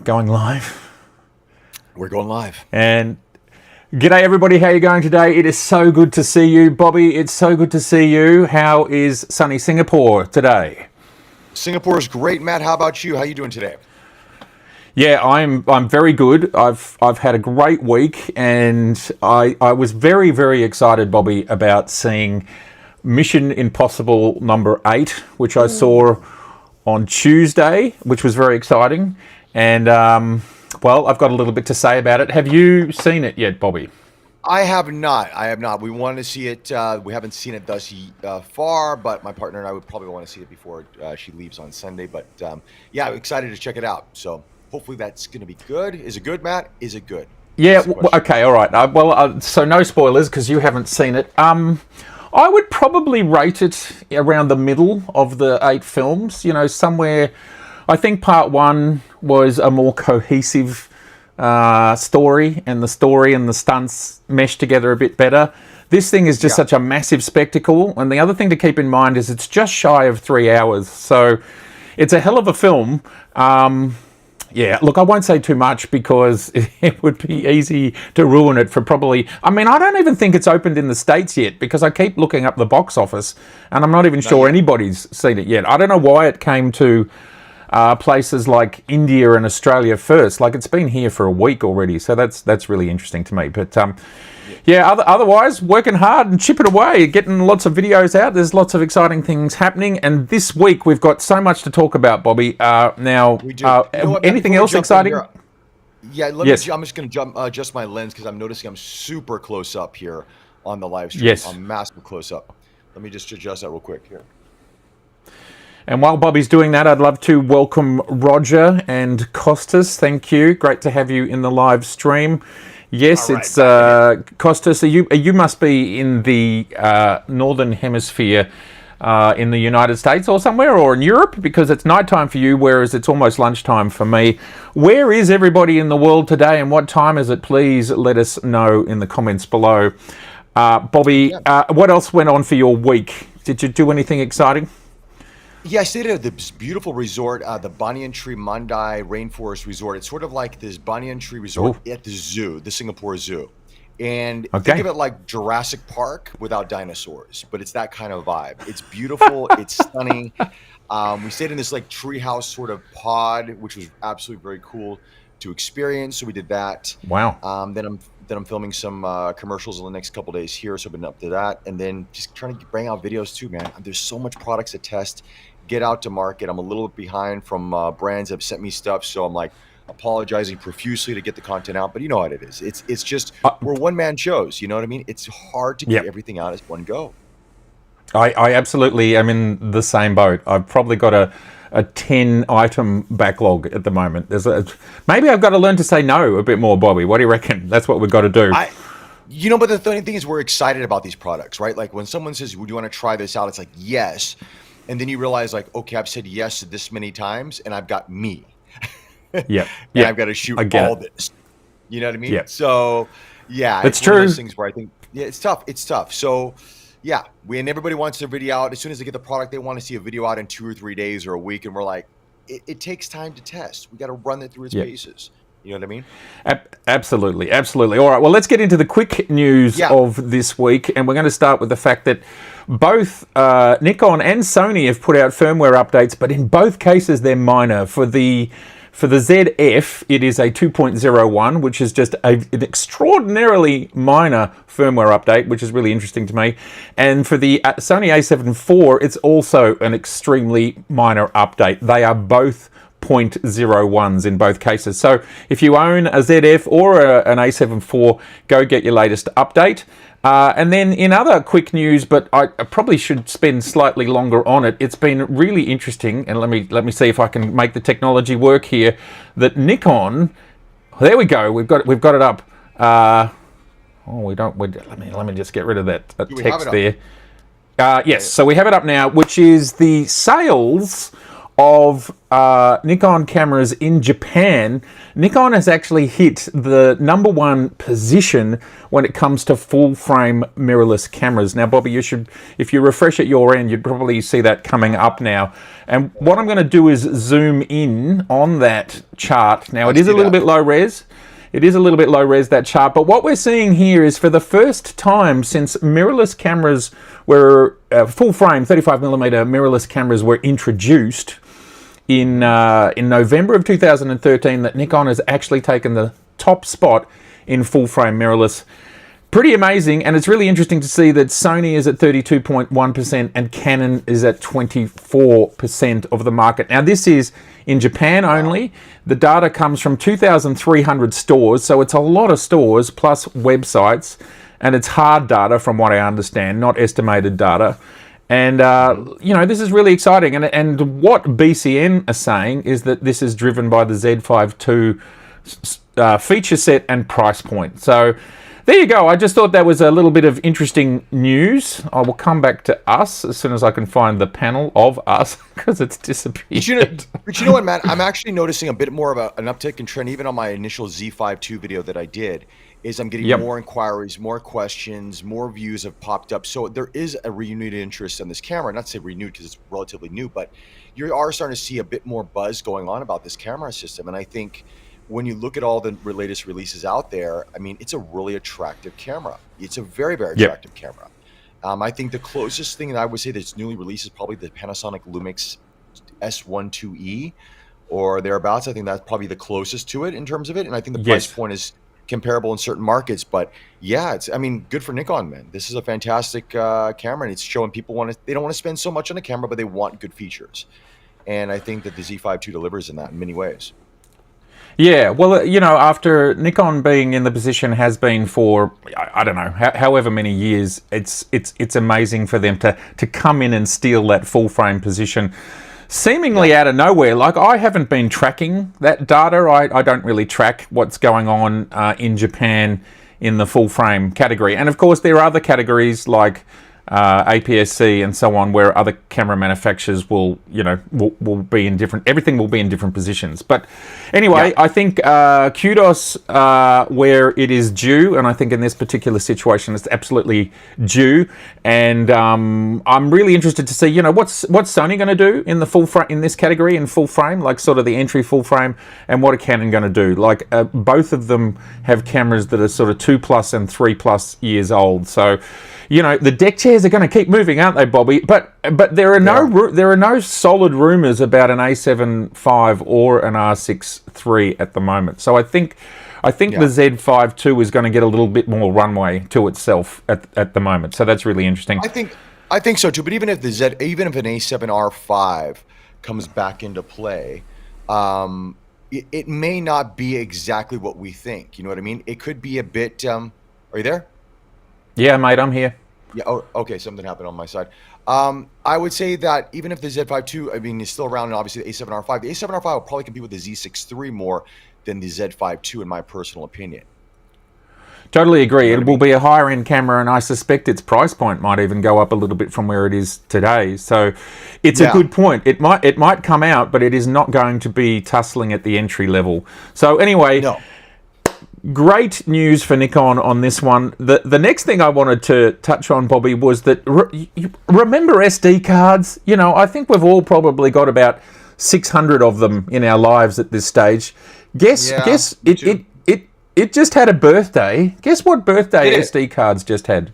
going live. We're going live. And g'day everybody, how are you going today? It is so good to see you. Bobby, it's so good to see you. How is sunny Singapore today? Singapore is great, Matt. How about you? How are you doing today? Yeah, I'm very good. I've had a great week, and I was very excited, Bobby, about seeing Mission Impossible number 8, which I saw on Tuesday, which was very exciting. And well, I've got a little bit to say about it. Have you seen it yet, Bobby? I have not. We wanted to see it. We haven't seen it thus far, but my partner and I would probably want to see it before she leaves on Sunday. But yeah, I'm excited to check it out. So hopefully that's going to be good. Is it good, Matt? Is it good? Yeah, okay, all right. So no spoilers because you haven't seen it. I would probably rate it around the middle of the 8 films, you know, somewhere. I think part 1 was a more cohesive story, and the story and the stunts mesh together a bit better. This thing is just such a massive spectacle, and the other thing to keep in mind is it's just shy of 3 hours, so it's a hell of a film. Yeah, look, I won't say too much because it would be easy to ruin it for probably... I mean, I don't even think it's opened in the States yet because I keep looking up the box office and I'm not even sure anybody's seen it yet. I don't know why it came to places like India and Australia first. Like, it's been here for a week already, so that's really interesting to me. But yeah, otherwise, working hard and chipping away, getting lots of videos out. There's lots of exciting things happening, and this week we've got so much to talk about, Bobby. Now, we do. You know what, anything else exciting? Yeah, I'm just going to adjust my lens because I'm noticing I'm super close up here on the live stream. Yes. I'm massive close up. Let me just adjust that real quick here. And while Bobby's doing that, I'd love to welcome Roger and Costas. Thank you. Great to have you in the live stream. Yes, right, it's Costas. You must be in the northern hemisphere in the United States or somewhere, or in Europe, because it's nighttime for you, whereas it's almost lunchtime for me. Where is everybody in the world today, and what time is it? Please let us know in the comments below. Bobby, what else went on for your week? Did you do anything exciting? Yeah, I stayed at this beautiful resort, the Banyan Tree Mandai Rainforest Resort. It's sort of like this Banyan Tree Resort at the zoo, the Singapore Zoo. And think of it like Jurassic Park without dinosaurs, but it's that kind of vibe. It's beautiful. It's stunning. We stayed in this like treehouse sort of pod, which was absolutely very cool to experience. So we did that. Wow. Then I'm filming some commercials in the next couple days here, so I've been up to that, and then just trying to bring out videos too, man. There's so much products to test, get out to market. I'm a little bit behind from brands that have sent me stuff, so I'm like apologizing profusely to get the content out. But you know what it is. It's just we're one-man shows. You know what I mean? It's hard to get everything out as one go. I absolutely am in the same boat. I've probably got a 10-item backlog at the moment. Maybe I've got to learn to say no a bit more, Bobby. What do you reckon? That's what we've got to do. But the funny thing is we're excited about these products, right? Like when someone says, would you want to try this out? It's like, yes. And then you realize like, okay, I've said yes to this many times and I've got me. Yeah. And I've got to shoot all this. You know what I mean? Yeah. So yeah, it's one true. of those things where I think, it's tough. It's tough. So yeah, and everybody wants their video out. As soon as they get the product, they want to see a video out in 2 or 3 days or a week. And we're like, it takes time to test. We got to run it through its paces. You know what I mean? Absolutely. All right. Well, let's get into the quick news of this week. And we're going to start with the fact that both Nikon and Sony have put out firmware updates, but in both cases, they're minor. For the ZF, it is a 2.01, which is just an extraordinarily minor firmware update, which is really interesting to me. And for the Sony a7 IV, it's also an extremely minor update. They are both 0.01s in both cases. So if you own a ZF or an a7 IV, go get your latest update. And then in other quick news, but I probably should spend slightly longer on it. It's been really interesting, and let me see if I can make the technology work here. That Nikon, there we go. We've got it up. Let me just get rid of that text there. Yes, so we have it up now, which is the sales of Nikon cameras in Japan, Nikon has actually hit the #1 position when it comes to full frame mirrorless cameras. Now, Bobby, you should, if you refresh at your end, you'd probably see that coming up now. And what I'm going to do is zoom in on that chart. Now, it is a little bit low res. It is a little bit low res, that chart, but what we're seeing here is for the first time since mirrorless cameras were full frame 35mm mirrorless cameras were introduced in November of 2013, that Nikon has actually taken the top spot in full frame mirrorless. Pretty amazing, and it's really interesting to see that Sony is at 32.1% and Canon is at 24% of the market. Now, this is in Japan only. The data comes from 2,300 stores, so it's a lot of stores plus websites, and it's hard data from what I understand, not estimated data. And, you know, this is really exciting. And what BCN are saying is that this is driven by the Z5 II feature set and price point. So there you go. I just thought that was a little bit of interesting news. I will come back to us as soon as I can find the panel of us, because it's disappeared. But you know what, Matt? I'm actually noticing a bit more of an uptick in trend, even on my initial Z5 II video that I did, is I'm getting more inquiries, more questions, more views have popped up. So there is a renewed interest in this camera. Not to say renewed because it's relatively new, but you are starting to see a bit more buzz going on about this camera system. And I think when you look at all the latest releases out there, I mean, it's a really attractive camera. It's a very, very attractive camera. I think the closest thing that I would say that's newly released is probably the Panasonic Lumix S12E or thereabouts. I think that's probably the closest to it in terms of it. And I think the price point is comparable in certain markets. But yeah, I mean, good for Nikon, man. This is a fantastic camera, and it's showing people they don't want to spend so much on a camera, but they want good features. And I think that the Z5 II delivers in that in many ways. Yeah, well, you know, after Nikon being in the position has been for, I don't know, however many years, it's amazing for them to come in and steal that full frame position seemingly out of nowhere. Like, I haven't been tracking that data. I don't really track what's going on in Japan in the full frame category. And of course, there are other categories like APS-C and so on, where other camera manufacturers will, you know, will be in different, everything will be in different positions. But anyway, I think kudos where it is due, and I think in this particular situation it's absolutely due. And I'm really interested to see, you know, what's Sony going to do in the full frame, in this category, in full frame, like sort of the entry full frame, and what are Canon going to do? Like both of them have cameras that are sort of 2+ and 3+ years old, so you know, the deck chairs are going to keep moving, aren't they, Bobby? But there are no solid rumors about an A7 V or an R6 III at the moment. So I think the Z5 II is going to get a little bit more runway to itself at the moment. So that's really interesting. I think so too. But even if an A7R5 comes back into play, it may not be exactly what we think. You know what I mean? It could be a bit. Are you there? Yeah, mate, I'm here. Yeah. Oh, okay. Something happened on my side. I would say that even if the Z5 II, I mean, is still around, and obviously the A7R5 will probably compete with the Z6 III more than the Z5 II, in my personal opinion. Totally agree. It will be a higher end camera, and I suspect its price point might even go up a little bit from where it is today. So it's a good point. It might come out, but it is not going to be tussling at the entry level. So anyway. No. Great news for Nikon on this one. The next thing I wanted to touch on, Bobby, was that remember SD cards? You know, I think we've all probably got about 600 of them in our lives at this stage. Guess it just had a birthday. Guess what birthday SD cards just had?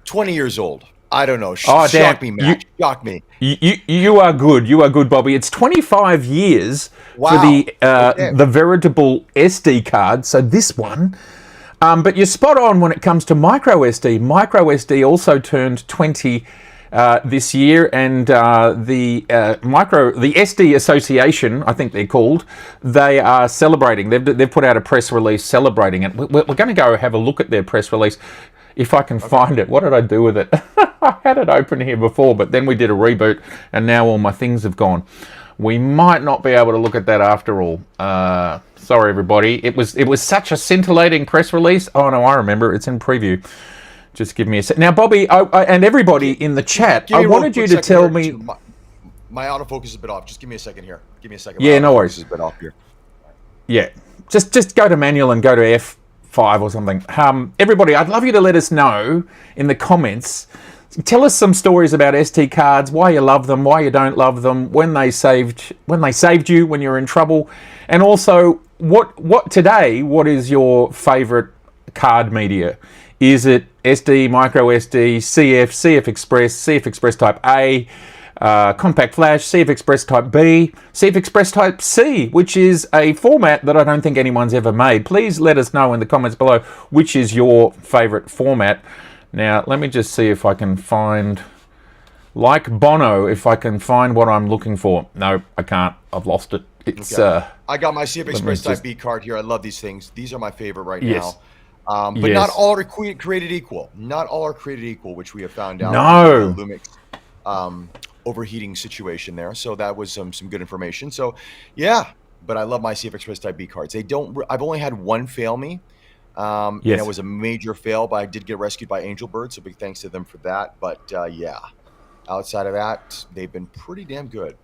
20 years old. I don't know. Shock me, Matt. Shock me. You are good. You are good, Bobby. It's 25 years for the veritable SD card. So this one. But you're spot on when it comes to micro SD. Micro SD also turned 20 this year, and the SD Association, I think they're called, they are celebrating. They've put out a press release celebrating it. We're going to go have a look at their press release. If I can find it. What did I do with it? I had it open here before, but then we did a reboot, and now all my things have gone. We might not be able to look at that after all. Sorry, everybody. It was such a scintillating press release. Oh, no, I remember. It's in preview. Just give me a sec. Now, Bobby, and everybody in the chat, I wanted you to tell me... My autofocus is a bit off. Just give me a second here. Give me a second. Yeah, no worries. Is a bit off here. Yeah. Just go to manual and go to F5 or something. Everybody, I'd love you to let us know in the comments. Tell us some stories about SD cards, why you love them, why you don't love them, when they saved you when you're in trouble, and also what is your favorite card media? Is it SD, micro SD, CF Express, CF Express Type A, Compact Flash, CF Express Type B, CF Express Type C, which is a format that I don't think anyone's ever made. Please let us know in the comments below which is your favorite format. Now, let me just see if I can find, like Bono, if I can find what I'm looking for. No, I can't. I've lost it. It's okay. I got my CF Express Type B card here. I love these things. These are my favorite right now. But not all are created equal. Not all are created equal, which we have found out. No. Lumix overheating situation there. So that was some good information. So, yeah. But I love my CF Express Type B cards. They don't. I've only had one fail me. And it was a major fail, but I did get rescued by Angel Bird, so big thanks to them for that. But yeah, outside of that, they've been pretty damn good.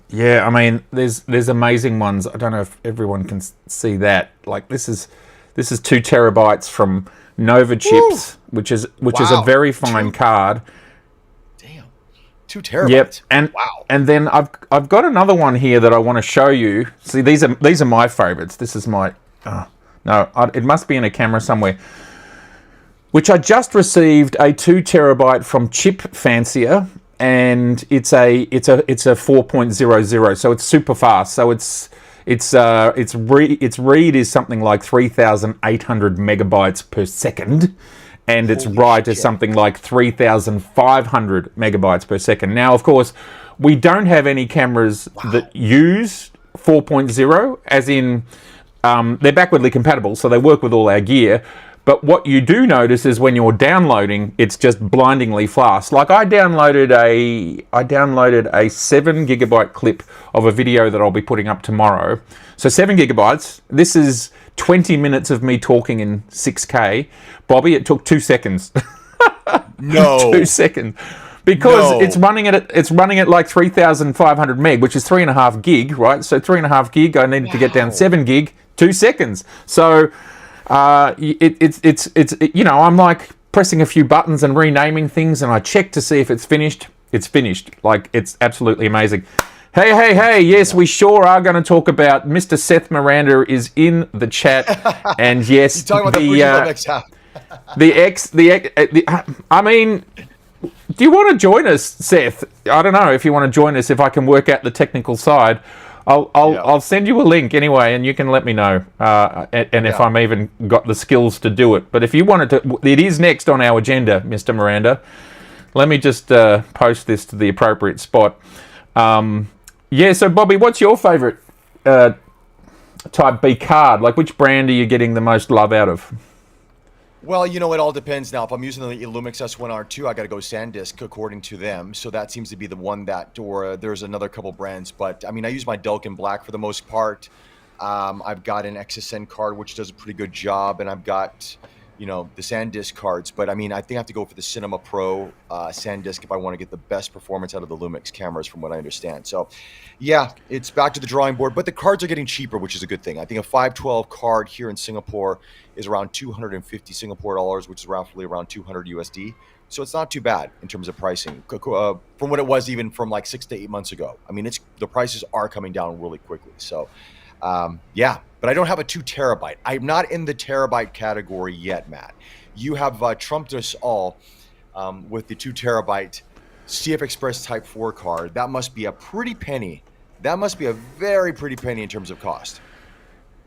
Yeah, I mean, there's amazing ones. I don't know if everyone can see that. Like this is 2 terabytes from Nova Chips, which is a very fine card. Damn, 2 terabytes. Yep, and then I've got another one here that I want to show you. See, these are my favorites. This is my. No, it must be in a camera somewhere. Which I just received a 2 terabyte from Chip Fancier, and it's a 4.00, so it's super fast. So its read is something like 3,800 megabytes per second, and its write is something like 3,500 megabytes per second. Now, of course, we don't have any cameras that use 4.0, as in. They're backwardly compatible, so they work with all our gear. But what you do notice is when you're downloading, it's just blindingly fast. Like I downloaded a 7 gigabyte clip of a video that I'll be putting up tomorrow. So 7 gigabytes. This is 20 minutes of me talking in 6K. Bobby, it took 2 seconds. No. 2 seconds. Because it's running at like 3,500 meg, which is 3.5 gig, right? So 3.5 gig, I needed to get down 7 gig, 2 seconds. So it's you know, I'm like pressing a few buttons and renaming things, and I check to see if it's finished. It's finished. Like, it's absolutely amazing. Hey, yes, we sure are going to talk about Mr. Seth Miranda is in the chat, and yes, talking about I mean, do you want to join us, Seth? I don't know if you want to join us, if I can work out the technical side. I'll send you a link anyway, and you can let me know, and if I'm even got the skills to do it. But if you wanted to, it is next on our agenda, Mr. Miranda. Let me just post this to the appropriate spot. Yeah, so Bobby, what's your favorite Type B card? Like, which brand are you getting the most love out of? Well, you know, it all depends. Now, if I'm using the Lumix S1R2, I got to go SanDisk according to them. So that seems to be the one that, or there's another couple brands. But, I mean, I use my Delkin Black for the most part. I've got an XSN card, which does a pretty good job. And I've got, you know, the SanDisk cards. But, I mean, I think I have to go for the Cinema Pro SanDisk if I want to get the best performance out of the Lumix cameras, from what I understand. So, yeah, it's back to the drawing board. But the cards are getting cheaper, which is a good thing. I think a 512 card here in Singapore is around 250 Singapore dollars, which is roughly around 200 USD. So it's not too bad in terms of pricing from what it was even from like 6 to 8 months ago. I mean, the prices are coming down really quickly. So, yeah, but I don't have a 2 terabyte. I'm not in the terabyte category yet, Matt. You have trumped us all with the 2 terabyte CF Express Type 4 card. That must be a pretty penny. That must be a very pretty penny in terms of cost.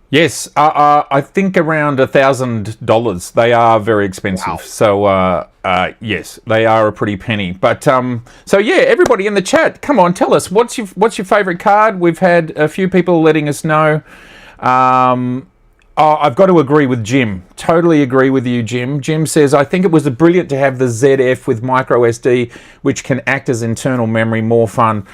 Yes, I think around $1,000. They are very expensive. Wow. So yes, they are a pretty penny. But so yeah, everybody in the chat, come on, tell us what's your favorite card. We've had a few people letting us know. I've got to agree with Jim. Totally agree with you, Jim. Jim says, I think it was brilliant to have the ZF with micro SD, which can act as internal memory. More fun.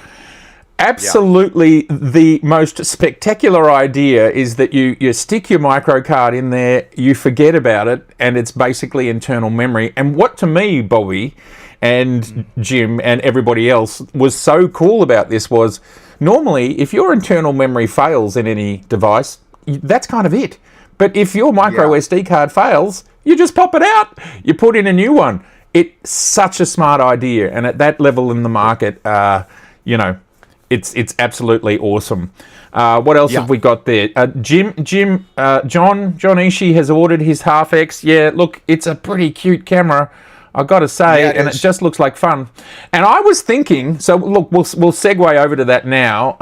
Absolutely, the most spectacular idea is that you stick your micro card in there, you forget about it, and it's basically internal memory. And what to me, Bobby and Jim and everybody else was so cool about this was, normally if your internal memory fails in any device, that's kind of it. But if your micro SD card fails, you just pop it out, you put in a new one. It's such a smart idea, and at that level in the market, it's absolutely awesome. What else have we got there? John Ishii has ordered his Half X. Yeah, look, it's a pretty cute camera, I got to say, and it just looks like fun. And I was thinking, so look, we'll segue over to that now.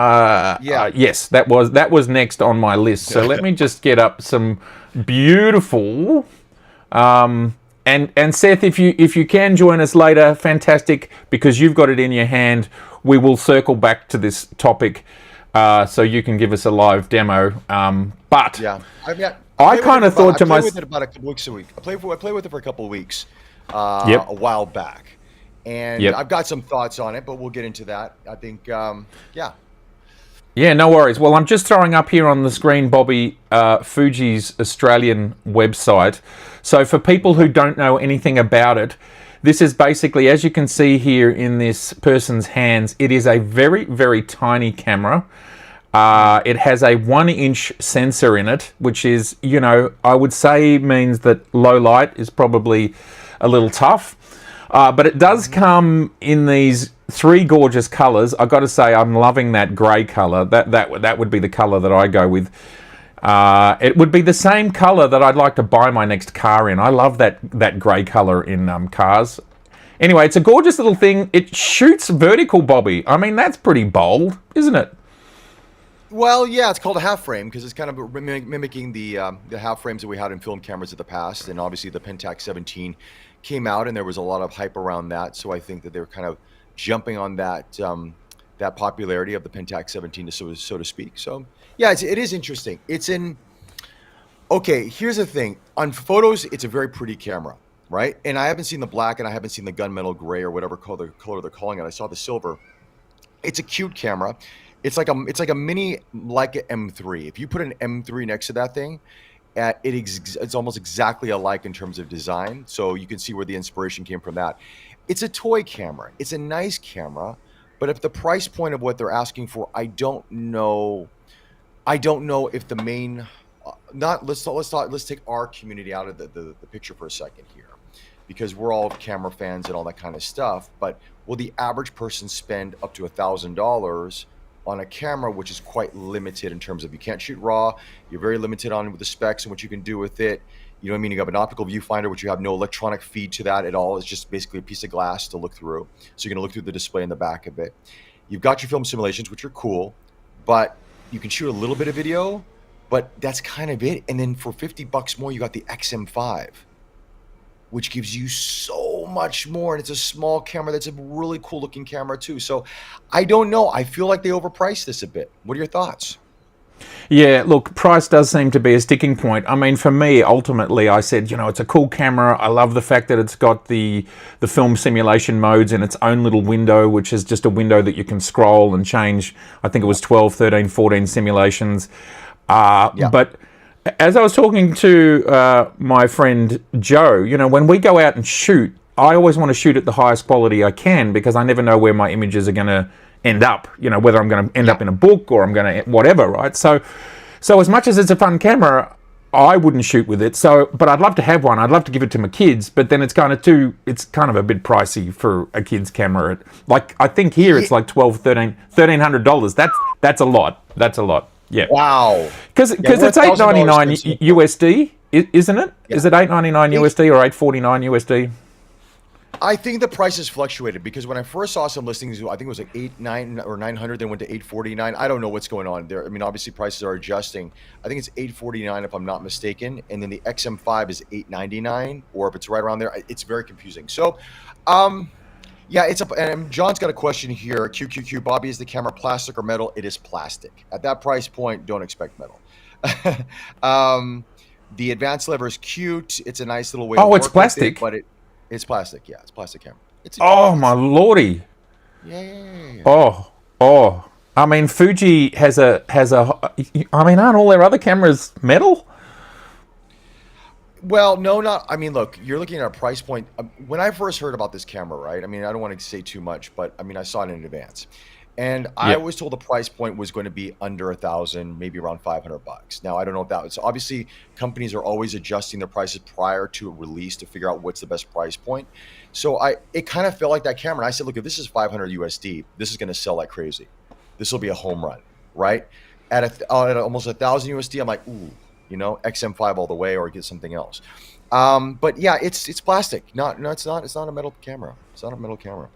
Yes, that was next on my list. So let me just get up some beautiful. And Seth, if you can join us later, fantastic, because you've got it in your hand. We will circle back to this topic, so you can give us a live demo. But I kind of thought to myself, I played with it about a couple weeks a week. I played with it for a couple of weeks, a while back, and I've got some thoughts on it, but we'll get into that. I think, Yeah, no worries. Well, I'm just throwing up here on the screen, Bobby, Fuji's Australian website. So for people who don't know anything about it, this is basically, as you can see here in this person's hands, it is a very, very tiny camera. It has a 1-inch sensor in it, which is, I would say means that low light is probably a little tough. But it does come in these 3 gorgeous colors. I've got to say, I'm loving that grey color. That would be the color that I go with. It would be the same color that I'd like to buy my next car in. I love that grey color in cars. Anyway, it's a gorgeous little thing. It shoots vertical, Bobby. I mean, that's pretty bold, isn't it? Well, yeah, it's called a half frame because it's kind of mimicking the half frames that we had in film cameras of the past, and obviously the Pentax 17 came out, and there was a lot of hype around that. So I think that they're kind of jumping on that popularity of the Pentax 17, so to speak. So yeah, it is interesting. Okay, here's the thing. On photos, it's a very pretty camera, right? And I haven't seen the black, and I haven't seen the gunmetal gray or whatever color they're calling it. I saw the silver. It's a cute camera. It's like a mini Leica M3. If you put an M3 next to that thing, it's almost exactly alike in terms of design. So you can see where the inspiration came from that. It's a toy camera. It's a nice camera, but if the price point of what they're asking for, I don't know if the main let's take our community out of the picture for a second here, because we're all camera fans and all that kind of stuff. But will the average person spend up to $1,000 on a camera which is quite limited in terms of you can't shoot RAW, you're very limited on with the specs and what you can do with it? You know what I mean? You have an optical viewfinder, which you have no electronic feed to that at all. It's just basically a piece of glass to look through. So you're going to look through the display in the back of it. You've got your film simulations, which are cool, but you can shoot a little bit of video, but that's kind of it. And then for $50 more, you got the XM5, which gives you so much more. And it's a small camera that's a really cool looking camera too. So I don't know. I feel like they overpriced this a bit. What are your thoughts? Yeah, look, price does seem to be a sticking point. I mean, for me, ultimately, I said, it's a cool camera. I love the fact that it's got the film simulation modes in its own little window, which is just a window that you can scroll and change. I think it was 12, 13, 14 simulations. But as I was talking to my friend Joe, when we go out and shoot, I always want to shoot at the highest quality I can because I never know where my images are going to end up, whether I'm going to end up in a book or I'm going to whatever, right? So as much as it's a fun camera, I wouldn't shoot with it. But I'd love to have one. I'd love to give it to my kids, but then it's kind of a bit pricey for a kid's camera. I think here it's like $1,300. That's a lot. That's a lot. Yeah. Wow. Because it's $899 USD, isn't it? Yeah. Is it $899 USD or $849 USD? I think the prices fluctuated because when I first saw some listings, I think it was like $899 or $900, then went to $849. I don't know what's going on there. I mean, obviously prices are adjusting. I think it's $849 if I'm not mistaken, and then the XM5 is $899, or if it's right around there, it's very confusing. So, yeah, and John's got a question here. QQQ, Bobby, is the camera plastic or metal? It is plastic. At that price point, don't expect metal. The advanced lever is cute. It's a nice little way. Oh, it's plastic, but it's plastic. Yeah, it's plastic camera. My lordy. Yeah. Oh. I mean, Fuji has a. I mean, aren't all their other cameras metal? Well, no, not. I mean, look, you're looking at a price point. When I first heard about this camera, right? I mean, I don't want to say too much, but I mean, I saw it in advance, and I was told the price point was going to be under 1,000, maybe around $500. Now, I don't know if that was. Obviously, companies are always adjusting their prices prior to a release to figure out what's the best price point. So it kind of felt like that camera. And I said, look, if this is 500 USD, this is going to sell like crazy. This will be a home run, right? At almost 1,000 USD, I'm like, ooh, you know, XM5 all the way, or get something else. But yeah, it's plastic. No, it's not. It's not a metal camera. It's not a metal camera.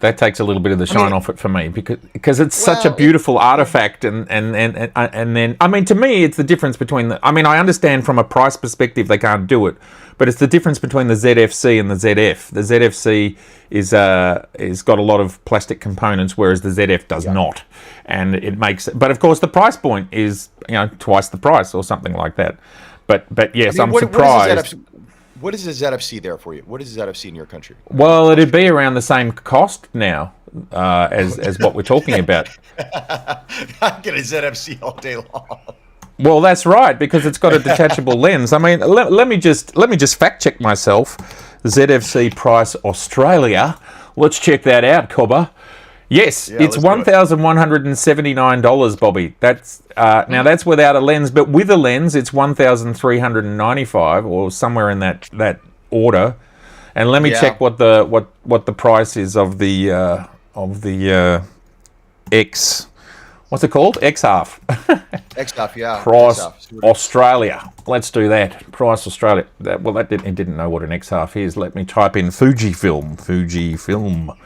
That takes a little bit of the shine off it for me, because it's such a beautiful artifact, and then I mean, to me, it's the difference between I mean, I understand from a price perspective they can't do it, but it's the difference between the ZFC and the ZF. The ZFC is got a lot of plastic components, whereas the ZF does not, and it makes. But of course, the price point is twice the price or something like that. But yes, I mean, I'm surprised. What is the ZFC there for you? What is the ZFC in your country? Well, it'd be around the same cost now as what we're talking about. I get a ZFC all day long. Well, that's right, because it's got a detachable lens. I mean, let me just fact check myself. ZFC price Australia. Let's check that out, Cobber. Yes, it's $1,179, Bobby. That's now that's without a lens, but with a lens, it's $1,395 or somewhere in that order. And let me check what the price is of the X. What's it called? X-half. X-half, yeah. Price Australia. Let's do that. Price Australia. It didn't know what an X-half is. Let me type in Fujifilm. Fujifilm.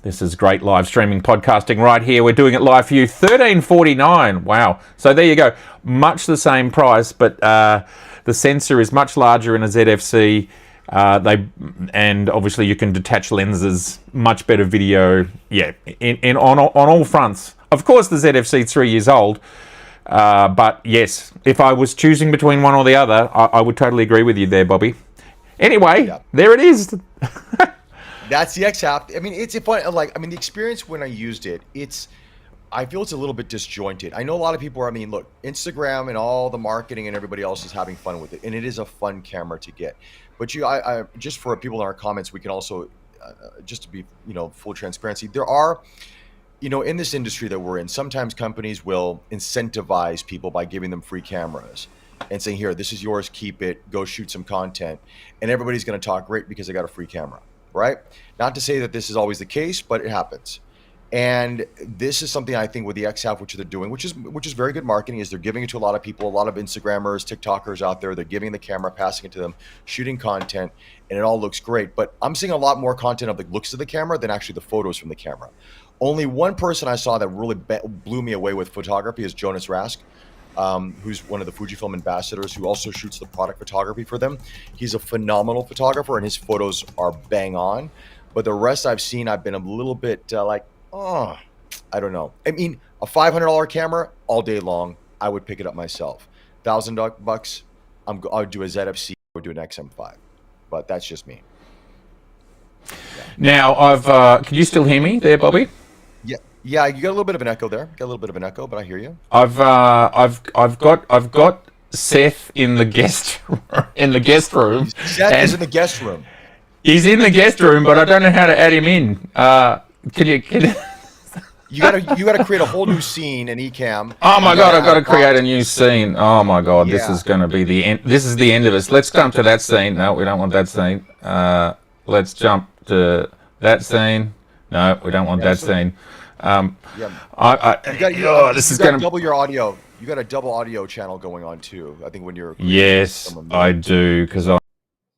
This is great live streaming podcasting right here. We're doing it live for you. $13.49. Wow. So there you go. Much the same price, but the sensor is much larger in a ZFC. And obviously you can detach lenses, much better video. Yeah, on all fronts. Of course, the ZFC is 3 years old. But yes, if I was choosing between one or the other, I would totally agree with you there, Bobby. Anyway, there it is. That's the X-half. I mean, it's fun. Like, I mean, the experience when I used it, I feel it's a little bit disjointed. I know a lot of people are, I mean, look, Instagram and all the marketing and everybody else is having fun with it, and it is a fun camera to get. But I just for people in our comments, we can also, just to be, full transparency, there are, in this industry that we're in, sometimes companies will incentivize people by giving them free cameras and saying, here, this is yours, keep it, go shoot some content, and everybody's going to talk great because they got a free camera. Right? Not to say that this is always the case, but it happens. And this is something I think with the X-half, which they're doing, which is very good marketing, is they're giving it to a lot of people, a lot of Instagrammers, TikTokers out there. They're giving the camera, passing it to them, shooting content, and it all looks great. But I'm seeing a lot more content of the looks of the camera than actually the photos from the camera. Only one person I saw that really blew me away with photography is Jonas Rask. Who's one of the Fujifilm ambassadors, who also shoots the product photography for them. He's a phenomenal photographer, and his photos are bang on. But the rest I've seen, I've been a little bit I don't know. I mean, a $500 camera all day long, I would pick it up myself. $1,000, I would do a ZFC, I would do an XM5. But that's just me. Now, can you still hear me there, Bobby? Yeah, you got a little bit of an echo there. Got a little bit of an echo, but I hear you. I've got Seth in the guest room. Seth is in the guest room. He's in the guest room, but I don't know how to add him in. Can you? You gotta create a whole new scene in Ecamm. Oh my God! I've got to create a new scene. Oh my God! This is going to be the end. This is the end of us. Let's jump to that scene. No, we don't want that scene. Let's jump to that scene. No, we don't want that scene. This is going to double your audio. You got a double audio channel going on too. I think when you're I do, because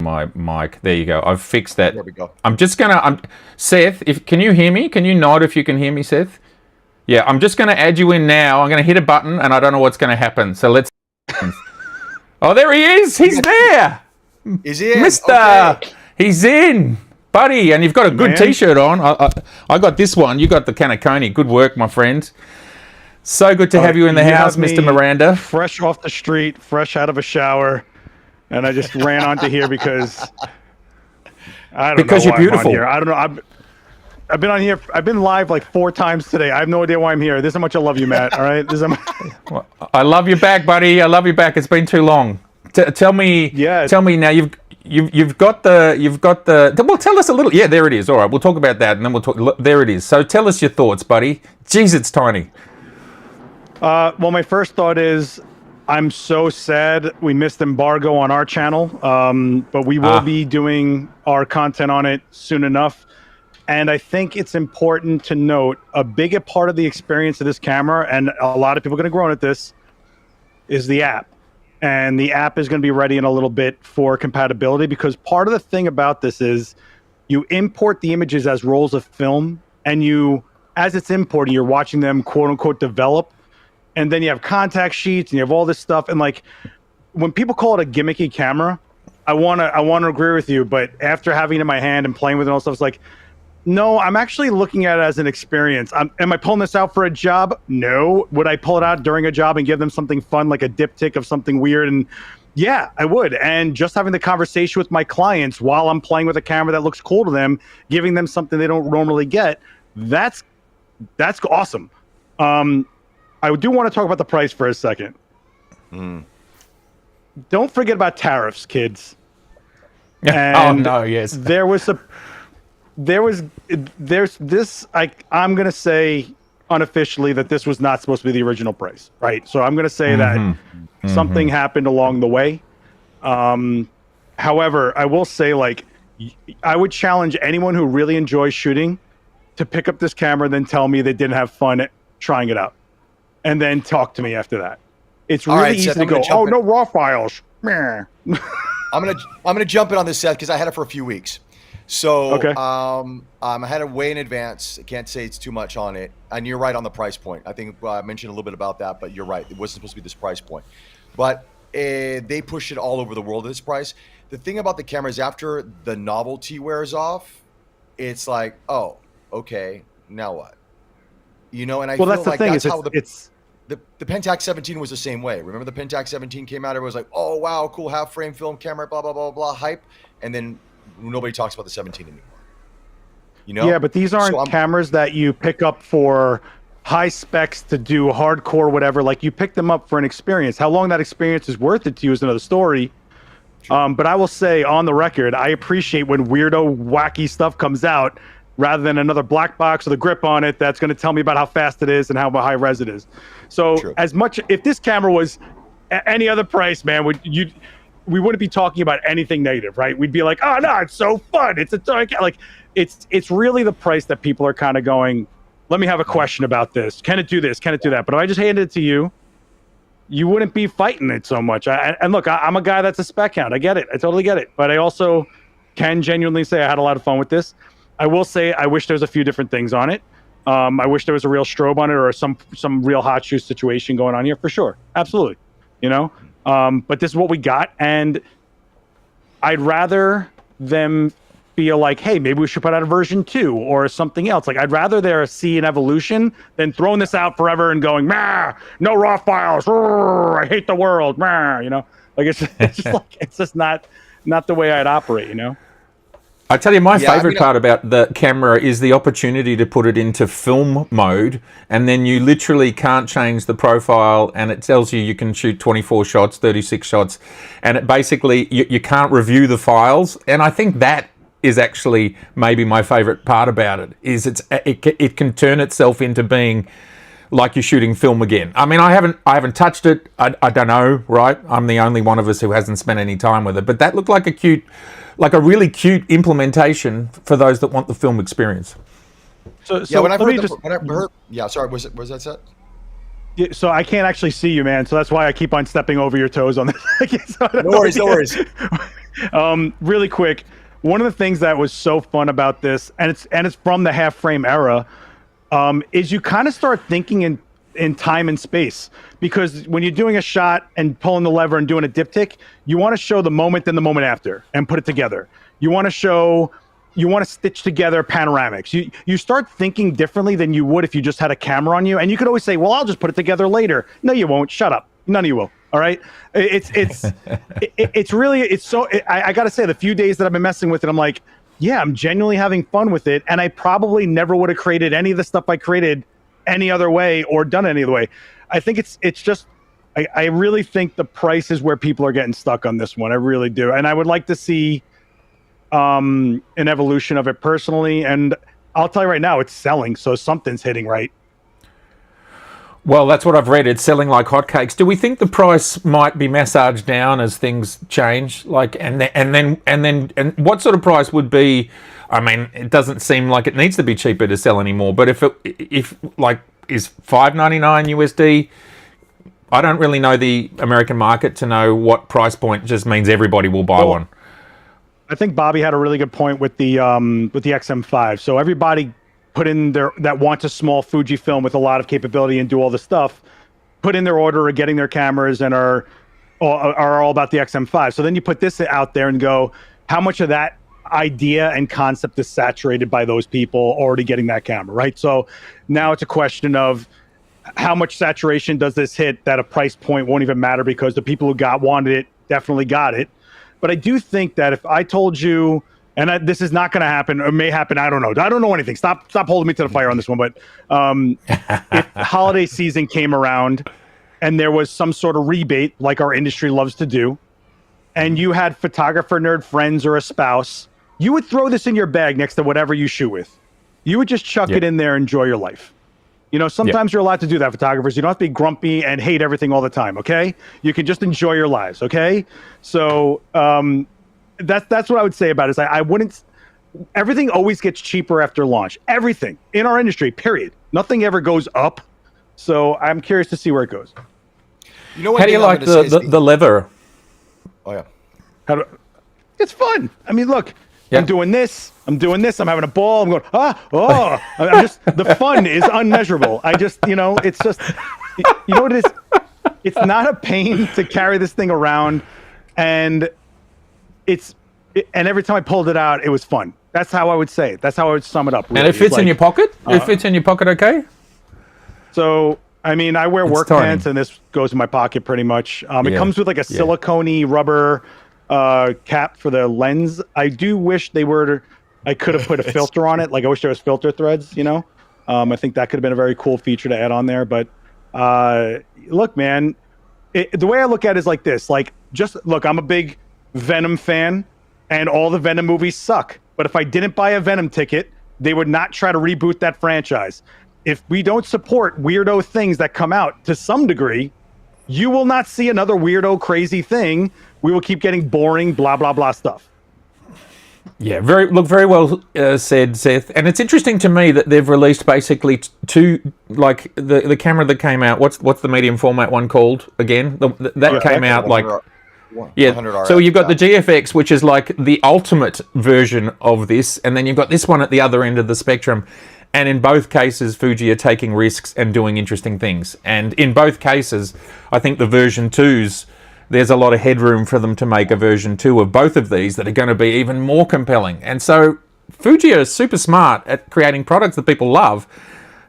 my mic. There you go. I've fixed that. There we go. I'm just gonna. Seth, can you hear me? Can you nod if you can hear me, Seth? Yeah, I'm just gonna add you in now. I'm gonna hit a button, and I don't know what's gonna happen. So let's. Oh, there he is. He's there. Is he in? Mister? Okay. He's in. Buddy, and you've got a good T-shirt on. I got this one. You got the Canacone. Good work, my friend. So good to have you in the house, Mr. Miranda. Fresh off the street, fresh out of a shower, and I just ran onto here because I don't know why you're beautiful. I'm on here. I don't know. I've been on here. I've been live like 4 times today. I have no idea why I'm here. This is how much I love you, Matt. All right. Well, I love you back, buddy. I love you back. It's been too long. Tell me. Yeah. Tell me now. You've got the. Well, tell us a little. Yeah, there it is. All right, we'll talk about that, and then we'll talk. There it is. So tell us your thoughts, buddy. Jeez, it's tiny. Well, my first thought is, I'm so sad we missed embargo on our channel, but we will be doing our content on it soon enough. And I think it's important to note a big part of the experience of this camera, and a lot of people are going to groan at this, is the app. And the app is going to be ready in a little bit for compatibility, because part of the thing about this is you import the images as rolls of film, and you, as it's importing, you're watching them quote unquote develop. And then you have contact sheets and you have all this stuff. And like, when people call it a gimmicky camera, I want to agree with you. But after having it in my hand and playing with it and all stuff, it's like, no, I'm actually looking at it as an experience. Am I pulling this out for a job? No. Would I pull it out during a job and give them something fun, like a diptych of something weird? And yeah, I would. And just having the conversation with my clients while I'm playing with a camera that looks cool to them, giving them something they don't normally get, that's awesome. I do want to talk about the price for a second. Don't forget about tariffs, kids. Oh no, yes. There's this. I'm gonna say unofficially that this was not supposed to be the original price, right? So I'm gonna say that something happened along the way. However, I will say, like, I would challenge anyone who really enjoys shooting to pick up this camera and then tell me they didn't have fun trying it out, and then talk to me after that. It's really easy to go, oh, no raw files. Meh. I'm gonna jump in on this, Seth, because I had it for a few weeks. So okay. I had it way in advance. I can't say it's too much on it. And you're right on the price point. I think I mentioned a little bit about that, but you're right. It wasn't supposed to be this price point. But they pushed it all over the world at this price. The thing about the camera is after the novelty wears off, it's like, oh, okay, now what? You know, and I feel that's the like thing. that's how the Pentax 17 was the same way. Remember the Pentax 17 came out, everyone was like, oh, wow, cool half-frame film camera, blah, blah, blah, blah, hype. And then nobody talks about the 17 anymore. You know? Yeah, but these aren't cameras that you pick up for high specs to do hardcore whatever. Like, you pick them up for an experience. How long that experience is worth it to you is another story. But I will say, on the record, I appreciate when weirdo, wacky stuff comes out rather than another black box with a grip on it that's going to tell me about how fast it is and how high res it is. So as much, if this camera was any other price, man, we wouldn't be talking about anything negative, right? We'd be like, oh no, it's so fun. It's really the price that people are kind of going, let me have a question about this. Can it do this? Can it do that? But if I just handed it to you, you wouldn't be fighting it so much. And look, I'm a guy that's a spec hound. I get it. I totally get it. But I also can genuinely say I had a lot of fun with this. I will say I wish there was a few different things on it. I wish there was a real strobe on it or some real hot shoe situation going on here for sure. Absolutely. You know? But this is what we got, and I'd rather them feel like, hey, maybe we should put out a version 2 or something else. Like, I'd rather there see an evolution than throwing this out forever and going, nah, no raw files, I hate the world, nah, you know? Like, it's just not the way I'd operate, you know? I tell you, my favorite part about the camera is the opportunity to put it into film mode, and then you literally can't change the profile, and it tells you can shoot 24 shots, 36 shots, and it basically, you can't review the files. And I think that is actually maybe my favorite part about it, is it can turn itself into being like you're shooting film again. I mean, I haven't touched it. I don't know, right? I'm the only one of us who hasn't spent any time with it, but that looked like a really cute implementation for those that want the film experience. So when I heard, sorry, was that set? Yeah, so I can't actually see you, man. So that's why I keep on stepping over your toes on this. No worries. Really quick, one of the things that was so fun about this, and it's from the half frame era, is you kind of start thinking in time and space, because when you're doing a shot and pulling the lever and doing a diptych, you want to show the moment and the moment after and put it together. You want to stitch together panoramics. You start thinking differently than you would if you just had a camera on you. And you could always say, well, I'll just put it together later. No, you won't. Shut up. None of you will. All right. I got to say, the few days that I've been messing with it, I'm like, yeah, I'm genuinely having fun with it, and I probably never would have created any of the stuff I created any other way or done any other way. I think it's just I really think the price is where people are getting stuck on this one. I really do, and I would like to see an evolution of it personally. And I'll tell you right now, it's selling, so something's hitting right. Well, that's what I've read. It's selling like hotcakes. Do we think the price might be massaged down as things change? Like, and what sort of price would be? I mean, it doesn't seem like it needs to be cheaper to sell anymore. But if like is $5.99 USD? I don't really know the American market to know what price point just means everybody will buy one. I think Bobby had a really good point with the XM5. So everybody put in that wants a small Fujifilm with a lot of capability and do all the stuff, put in their order or getting their cameras and are all about the XM5. So then you put this out there and go, how much of that idea and concept is saturated by those people already getting that camera, right? So now it's a question of how much saturation does this hit that a price point won't even matter, because the people who wanted it definitely got it. But I do think that if I told you, and this is not going to happen, or may happen, I don't know. I don't know anything. Stop holding me to the fire on this one. But if holiday season came around and there was some sort of rebate, like our industry loves to do, and you had photographer nerd friends or a spouse, you would throw this in your bag next to whatever you shoot with. You would just chuck it in there, enjoy your life. You know, sometimes you're allowed to do that, photographers. You don't have to be grumpy and hate everything all the time, okay? You can just enjoy your lives, okay? So that's what I would say about it. Is I wouldn't. Everything always gets cheaper after launch. Everything in our industry, period. Nothing ever goes up. So I'm curious to see where it goes. You know what? How do you like the leather? Oh yeah. It's fun. I mean, look. Yeah. I'm doing this. I'm having a ball. I'm going, I'm just, the fun is unmeasurable. It's just, you know what it is? It's not a pain to carry this thing around. And and every time I pulled it out, it was fun. That's how I would say it. That's how I would sum it up. Really. And it fits in your pocket? It fits in your pocket okay? So, I mean, I wear work pants, and this goes in my pocket pretty much. It comes with like a silicone-y rubber cap for the lens. I do wish I could have put a filter on it. Like, I wish there was filter threads, you know? I think that could have been a very cool feature to add on there. But look, man, the way I look at it is like this. Like, look, I'm a big Venom fan, and all the Venom movies suck. But if I didn't buy a Venom ticket, they would not try to reboot that franchise. If we don't support weirdo things that come out to some degree, you will not see another weirdo crazy thing. We will keep getting boring, blah, blah, blah stuff. Yeah, very well said, Seth. And it's interesting to me that they've released basically two, like the camera that came out. What's the medium format one called again? That came out like. Yeah, so you've got the GFX, which is like the ultimate version of this, and then you've got this one at the other end of the spectrum. And in both cases, Fuji are taking risks and doing interesting things. And in both cases, I think the version 2s, there's a lot of headroom for them to make a version 2 of both of these that are going to be even more compelling. And so Fuji are super smart at creating products that people love.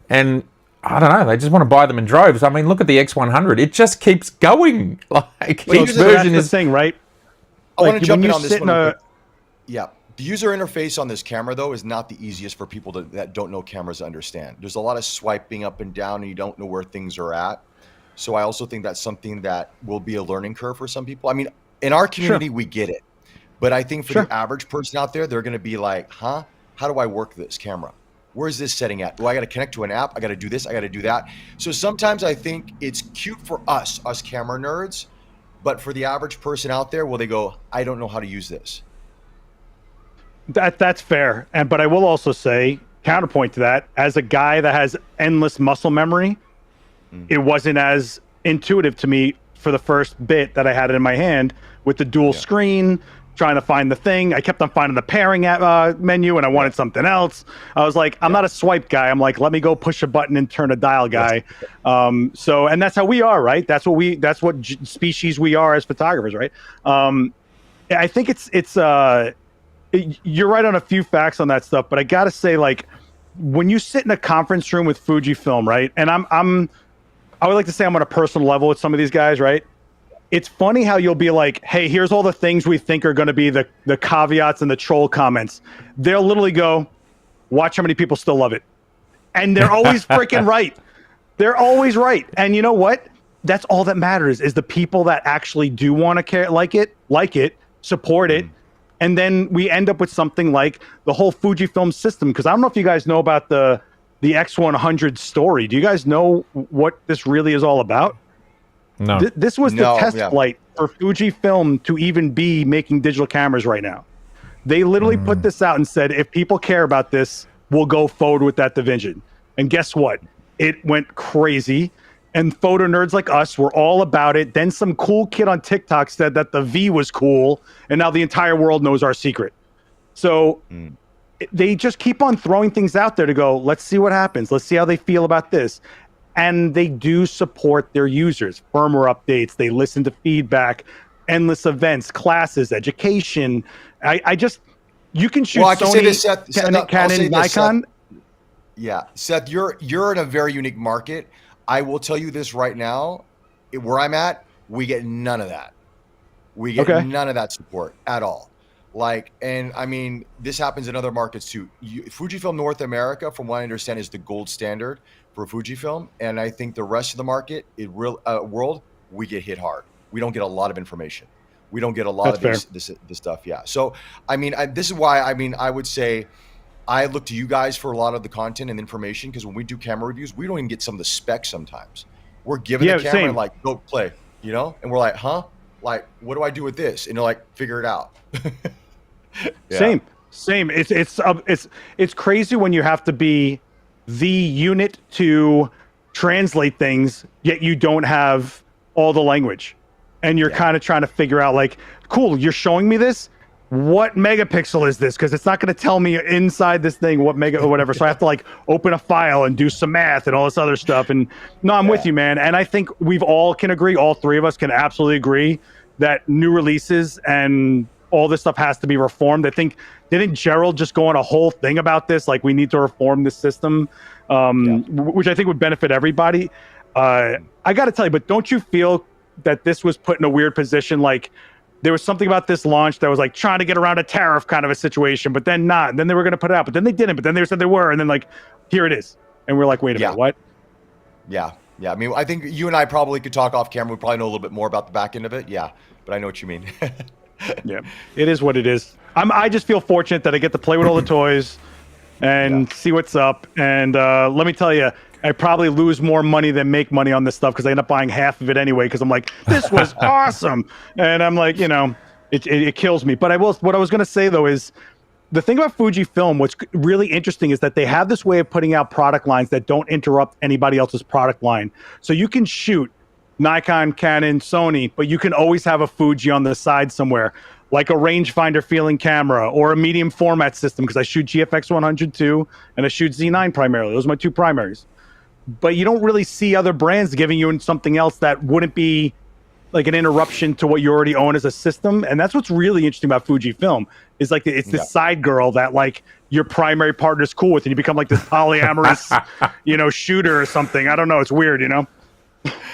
And I don't know, they just want to buy them in droves. I mean, look at the X100. It just keeps going. Like, each version is... the thing, right? I want to jump in on this one. Yeah. The user interface on this camera, though, is not the easiest for people that don't know cameras to understand. There's a lot of swiping up and down, and you don't know where things are at. So I also think that's something that will be a learning curve for some people. I mean, in our community, we get it. But I think for the average person out there, they're going to be like, how do I work this camera? Where's this setting at? Do I got to connect to an app? I got to do this. I got to do that. So sometimes I think it's cute for us camera nerds, but for the average person out there, will they go, I don't know how to use this? That's fair. But I will also say, counterpoint to that, as a guy that has endless muscle memory, it wasn't as intuitive to me for the first bit that I had it in my hand with the dual screen, trying to find the thing. I kept on finding the pairing menu, and I wanted something else. I was like, I'm not a swipe guy. I'm like, let me go push a button and turn a dial guy. And that's how we are, right? That's what species we are as photographers, right? I think you're right on a few facts on that stuff, but I gotta say, like, when you sit in a conference room with Fujifilm, right? And I would like to say I'm on a personal level with some of these guys, right? it's funny how you'll be like, hey, here's all the things we think are going to be the caveats and the troll comments. They'll literally go, watch how many people still love it. And they're always freaking right. They're always right. And you know what? That's all that matters, is the people that actually do want to care, like it, support it. And then we end up with something like the whole Fujifilm system. Because I don't know if you guys know about the X100 story. Do you guys know what this really is all about? No. This was the test flight for Fujifilm to even be making digital cameras right now. They literally put this out and said, if people care about this, we'll go forward with that division. And guess what? It went crazy. And photo nerds like us were all about it. Then some cool kid on TikTok said that the V was cool. And now the entire world knows our secret. So they just keep on throwing things out there to go, let's see what happens. Let's see how they feel about this. And they do support their users. Firmware updates. They listen to feedback. Endless events, classes, education. I just, you can shoot Sony, Canon, Nikon. Yeah, Seth, you're in a very unique market. I will tell you this right now, where I'm at, we get none of that. We get none of that support at all. Like, and I mean, this happens in other markets too. Fujifilm North America, from what I understand, is the gold standard for Fujifilm. And I think the rest of the market, world, we get hit hard. We don't get a lot of information. We don't get a lot of this stuff. Yeah. So, I mean, this is why, I mean, I would say I look to you guys for a lot of the content and information, because when we do camera reviews, we don't even get some of the specs sometimes. We're given the camera and like, go play, you know? And we're like, huh? Like, what do I do with this? And they're like, figure it out. Same. It's crazy when you have to be the unit to translate things, yet you don't have all the language. And you're kind of trying to figure out, like, cool, you're showing me this. What megapixel is this? Because it's not going to tell me inside this thing what mega or whatever. So I have to like open a file and do some math and all this other stuff. And no, I'm with you, man. And I think we've all can agree, all three of us can absolutely agree that new releases and all this stuff has to be reformed. I think, didn't Gerald just go on a whole thing about this? Like, we need to reform this system, which I think would benefit everybody. I got to tell you, but don't you feel that this was put in a weird position? Like, there was something about this launch that was like trying to get around a tariff kind of a situation, but then not. And then they were going to put it out, but then they didn't. But then they said they were, and then like, here it is. And we're like, wait a minute, what? Yeah. I mean, I think you and I probably could talk off camera. We probably know a little bit more about the back end of it. Yeah, but I know what you mean. Yeah, it is what it is. I just feel fortunate that I get to play with all the toys and see what's up. And let me tell you, I probably lose more money than make money on this stuff, because I end up buying half of it anyway, because I'm like, this was awesome. And I'm like, you know, it kills me. But what I was going to say, though, is the thing about Fujifilm, what's really interesting is that they have this way of putting out product lines that don't interrupt anybody else's product line. So you can shoot Nikon, Canon, Sony, but you can always have a Fuji on the side somewhere, like a rangefinder feeling camera or a medium format system, because I shoot GFX 100 too, and I shoot Z9 primarily. Those are my two primaries. But you don't really see other brands giving you something else that wouldn't be like an interruption to what you already own as a system. And that's what's really interesting about Fujifilm, is like it's this side girl that like your primary partner's cool with, and you become like this polyamorous, you know, shooter or something. I don't know. It's weird, you know?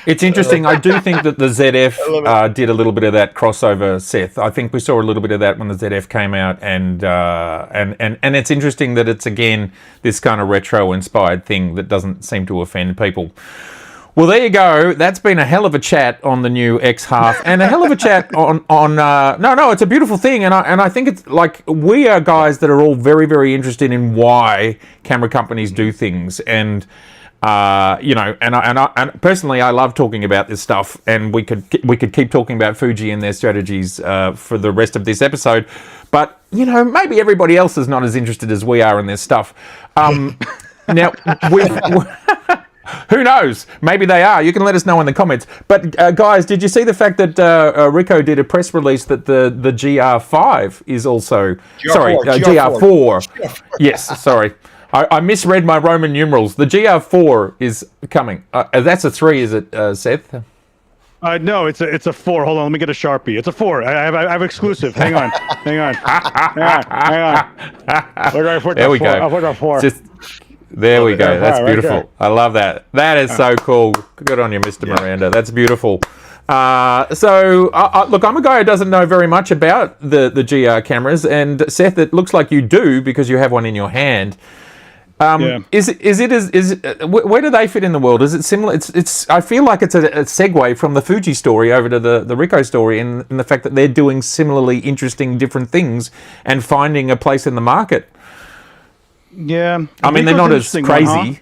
It's interesting. I do think that the ZF did a little bit of that crossover, Seth. I think we saw a little bit of that when the ZF came out, and it's interesting that it's again this kind of retro-inspired thing that doesn't seem to offend people. Well, there you go. That's been a hell of a chat on the new X-Half, and a hell of a chat on no, it's a beautiful thing, and I think it's like we are guys that are all very, very interested in why camera companies do things, and. You know, and personally, I love talking about this stuff, and we could keep talking about Fuji and their strategies for the rest of this episode. But you know, maybe everybody else is not as interested as we are in this stuff. Now, who knows? Maybe they are. You can let us know in the comments. But guys, did you see the fact that Ricoh did a press release that the GR5 is also GR4? Yes, sorry. I misread my Roman numerals. The GR4 is coming. That's a 3, is it, Seth? No, it's a 4. Hold on, let me get a Sharpie. It's a 4. I have exclusive. Hang on. Hang on. There we go. Just There we go. That's Right beautiful. there. I love that. That is so cool. Good on you, Mr. Miranda. That's beautiful. Look, I'm a guy who doesn't know very much about the GR cameras, and Seth, it looks like you do because you have one in your hand. Where do they fit in the world? Is it similar? It's. I feel like it's a segue from the Fuji story over to the Ricoh story, in the fact that they're doing similarly interesting, different things and finding a place in the market. Yeah, I mean, they're not as crazy.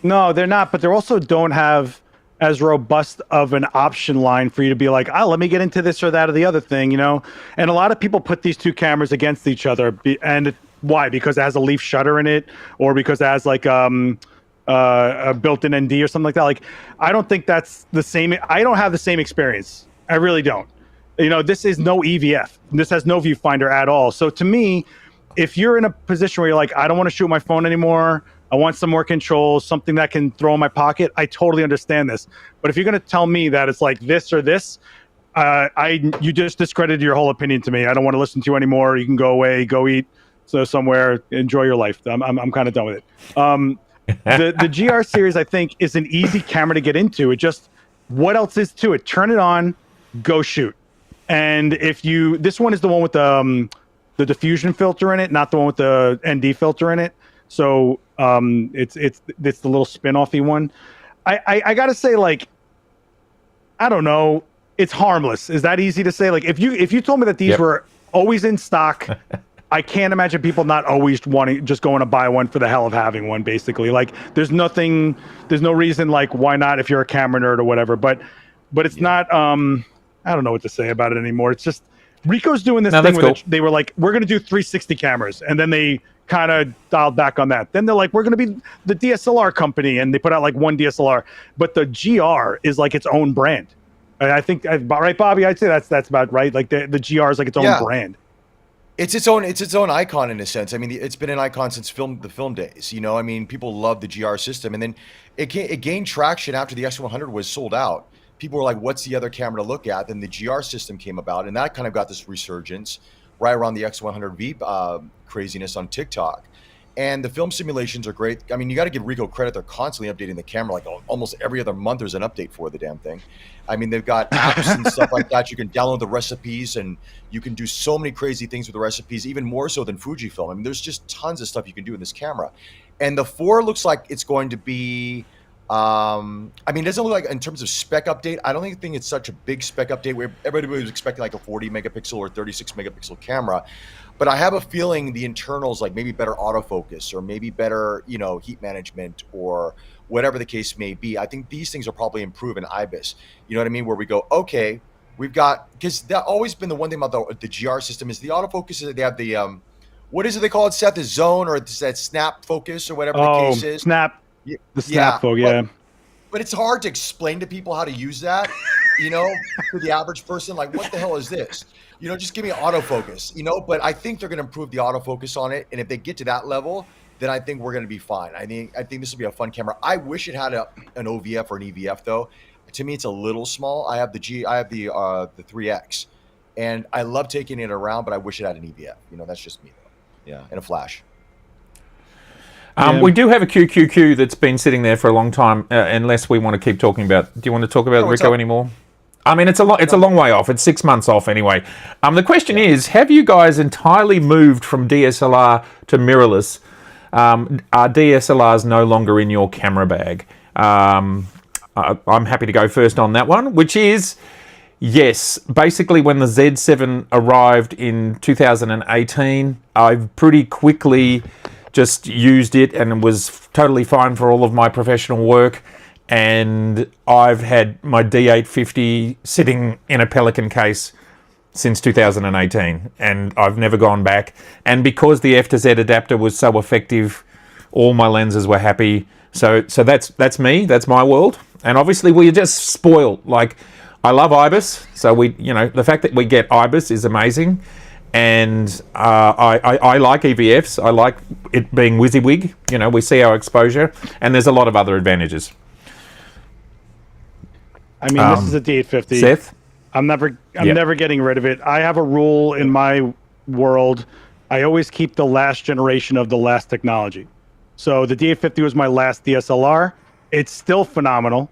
No, they're not, but they also don't have as robust of an option line for you to be like, oh, let me get into this or that or the other thing, you know? And a lot of people put these two cameras against each other. Why? Because it has a leaf shutter in it, or because it has like a built-in ND or something like that. Like, I don't think that's the same. I don't have the same experience. I really don't. You know, this is no EVF. This has no viewfinder at all. So to me, if you're in a position where you're like, I don't want to shoot my phone anymore, I want some more controls, something that can throw in my pocket, I totally understand this. But if you're going to tell me that it's like this or this, you just discredited your whole opinion to me. I don't want to listen to you anymore. You can go away, go eat somewhere, enjoy your life. I'm kind of done with it. The GR series, I think, is an easy camera to get into. It just, what else is to it? Turn it on, go shoot. And this one is the one with the diffusion filter in it, not the one with the ND filter in it. So it's the little spin-offy one. I gotta say, like, I don't know, it's harmless. Is that easy to say? Like, if you told me that these were always in stock, I can't imagine people not always just going to buy one for the hell of having one, basically. Like, there's no reason, like, why not if you're a camera nerd or whatever. But it's not, I don't know what to say about it anymore. It's just, Ricoh's doing this thing where they were like, we're going to do 360 cameras. And then they kind of dialed back on that. Then they're like, we're going to be the DSLR company. And they put out like one DSLR. But the GR is like its own brand. And I think, right, Bobby? I'd say that's about right. Like the GR is like its own brand. It's its own icon in a sense. I mean, it's been an icon since the film days. You know, I mean, people love the GR system, and then it gained traction after the X100 was sold out. People were like, "What's the other camera to look at?" Then the GR system came about, and that kind of got this resurgence right around the X100V craziness on TikTok. And the film simulations are great. I mean, you got to give Ricoh credit; they're constantly updating the camera. Like almost every other month, there's an update for the damn thing. I mean, they've got apps and stuff like that. You can download the recipes, and you can do so many crazy things with the recipes, even more so than Fujifilm. I mean, there's just tons of stuff you can do in this camera. And the 4 looks like it's going to be, I mean, it doesn't look like, in terms of spec update, I don't think it's such a big spec update where everybody was expecting like a 40 megapixel or 36 megapixel camera. But I have a feeling the internals, like maybe better autofocus or maybe better, you know, heat management or whatever the case may be. I think these things are probably improved in IBIS. You know what I mean? Where we go, okay, we've got, because that's always been the one thing about the GR system is the autofocus is they have the, what is it they call it, Seth? The zone or that snap focus or whatever the case is. Snap. The snap focus, yeah. But it's hard to explain to people how to use that, you know, to the average person. Like, what the hell is this? You know, just give me autofocus, you know, but I think they're going to improve the autofocus on it. And if they get to that level, then I think we're going to be fine. I think this will be a fun camera. I wish it had an OVF or an EVF though. To me, it's a little small. I have the 3X and I love taking it around, but I wish it had an EVF. You know, that's just me though. Yeah. And a flash. We do have a QQQ that's been sitting there for a long time, unless we want to keep talking about. Do you want to talk about Ricoh anymore? I mean, it's a long way off. It's 6 months off anyway. The question is, have you guys entirely moved from DSLR to mirrorless? Are DSLRs no longer in your camera bag? I'm happy to go first on that one, which is, yes. Basically, when the Z7 arrived in 2018, I've pretty quickly just used it and it was totally fine for all of my professional work. And I've had my D850 sitting in a Pelican case since 2018 and I've never gone back. And because the F to Z adapter was so effective, all my lenses were happy. So that's me, that's my world. And obviously we're just spoiled. Like, I love IBIS, so the fact that we get IBIS is amazing. And I like EVFs. I like it being WYSIWYG. You know, we see our exposure, and there's a lot of other advantages. I mean, this is a D850. Seth? I'm never getting rid of it. I have a rule in my world. I always keep the last generation of the last technology. So the D850 was my last DSLR. It's still phenomenal.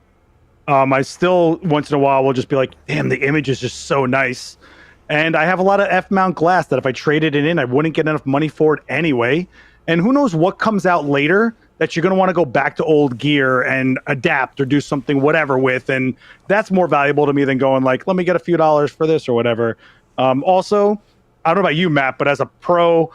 I still once in a while will just be like, damn, the image is just so nice. And I have a lot of F-mount glass that if I traded it in, I wouldn't get enough money for it anyway. And who knows what comes out later that you're going to want to go back to old gear and adapt or do something whatever with. And that's more valuable to me than going like, let me get a few dollars for this or whatever. Also, I don't know about you, Matt, but as a pro,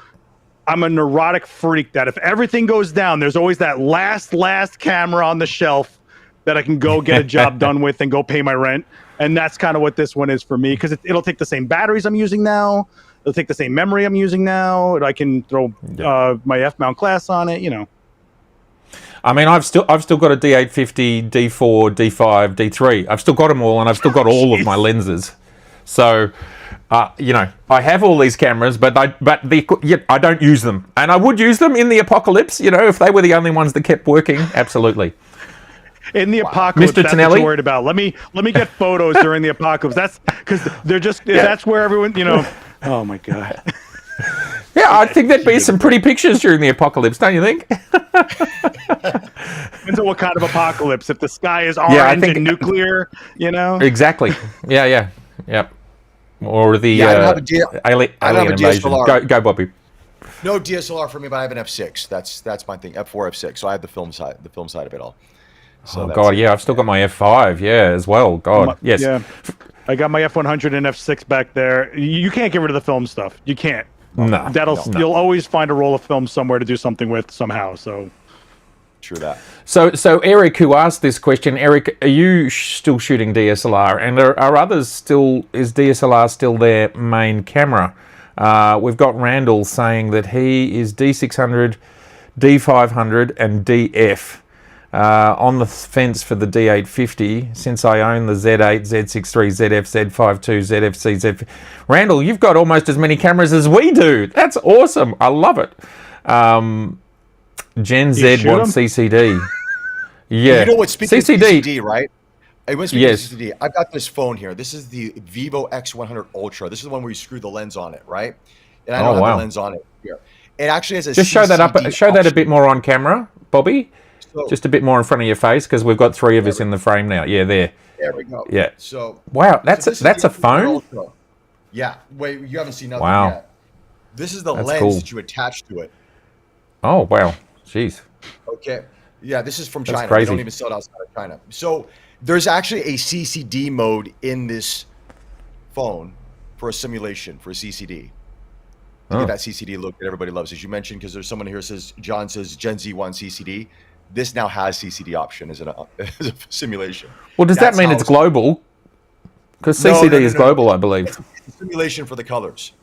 I'm a neurotic freak that if everything goes down, there's always that last camera on the shelf that I can go get a job done with and go pay my rent. And that's kind of what this one is for me, because it'll take the same batteries I'm using now. It'll take the same memory I'm using now. I can throw my F-mount glass on it, you know. I mean, I've still got a D850, D4, D5, D3. I've still got them all, and I've still got all of my lenses. So, you know, I have all these cameras, but I don't use them. And I would use them in the apocalypse, you know, if they were the only ones that kept working. Absolutely. In the apocalypse, Mr. that's Tonelli? what you're worried about. Let me get photos during the apocalypse. That's because they're just that's where everyone, you know. Oh my god. Yeah, I think there'd be some pretty pictures during the apocalypse, don't you think? Depends on what kind of apocalypse. If the sky is orange and nuclear, you know. Exactly. Yeah. Or the alien invasion. Go, Bobby. No DSLR for me, but I have an F6. That's my thing. F4, F6. So I have the film side of it all. So God, yeah, I've still got my F5, as well. God, yes. Yeah, I got my F100 and F6 back there. You can't get rid of the film stuff. You can't. No. You'll always find a roll of film somewhere to do something with somehow. So. True that. So Eric, who asked this question, Eric, are you still shooting DSLR? And are others still? Is DSLR still their main camera? We've got Randall saying that he is D600, D500, and DF. On the fence for the D850 since I own the Z8, Z63, ZF, Z52, ZFC, Z. Randall, you've got almost as many cameras as we do. That's awesome. I love it. Gen Z wants CCD. Yeah. You know what? Speaking of CCD, right? Yes. CCD, I've got this phone here. This is the Vivo X100 Ultra. This is the one where you screw the lens on it, right? And I don't have the lens on it here. It actually has a just show that up. Show that a bit more on camera, Bobby. So, just a bit more in front of your face because we've got three of us in the frame now. Yeah, there. There we go. Yeah. So wow, that's a phone. Ultra. Yeah. Wait, you haven't seen nothing yet. This is the lens that you attach to it. Oh wow, jeez. Okay. Yeah, this is from China. That's crazy. They don't even sell it outside of China. So there's actually a CCD mode in this phone for a simulation for a CCD. To get that CCD look that everybody loves, as you mentioned, because there's someone here John says Gen Z wants CCD. This now has CCD option as a simulation. Well, does that mean it's global? Because CCD is global, I believe. It's a simulation for the colors.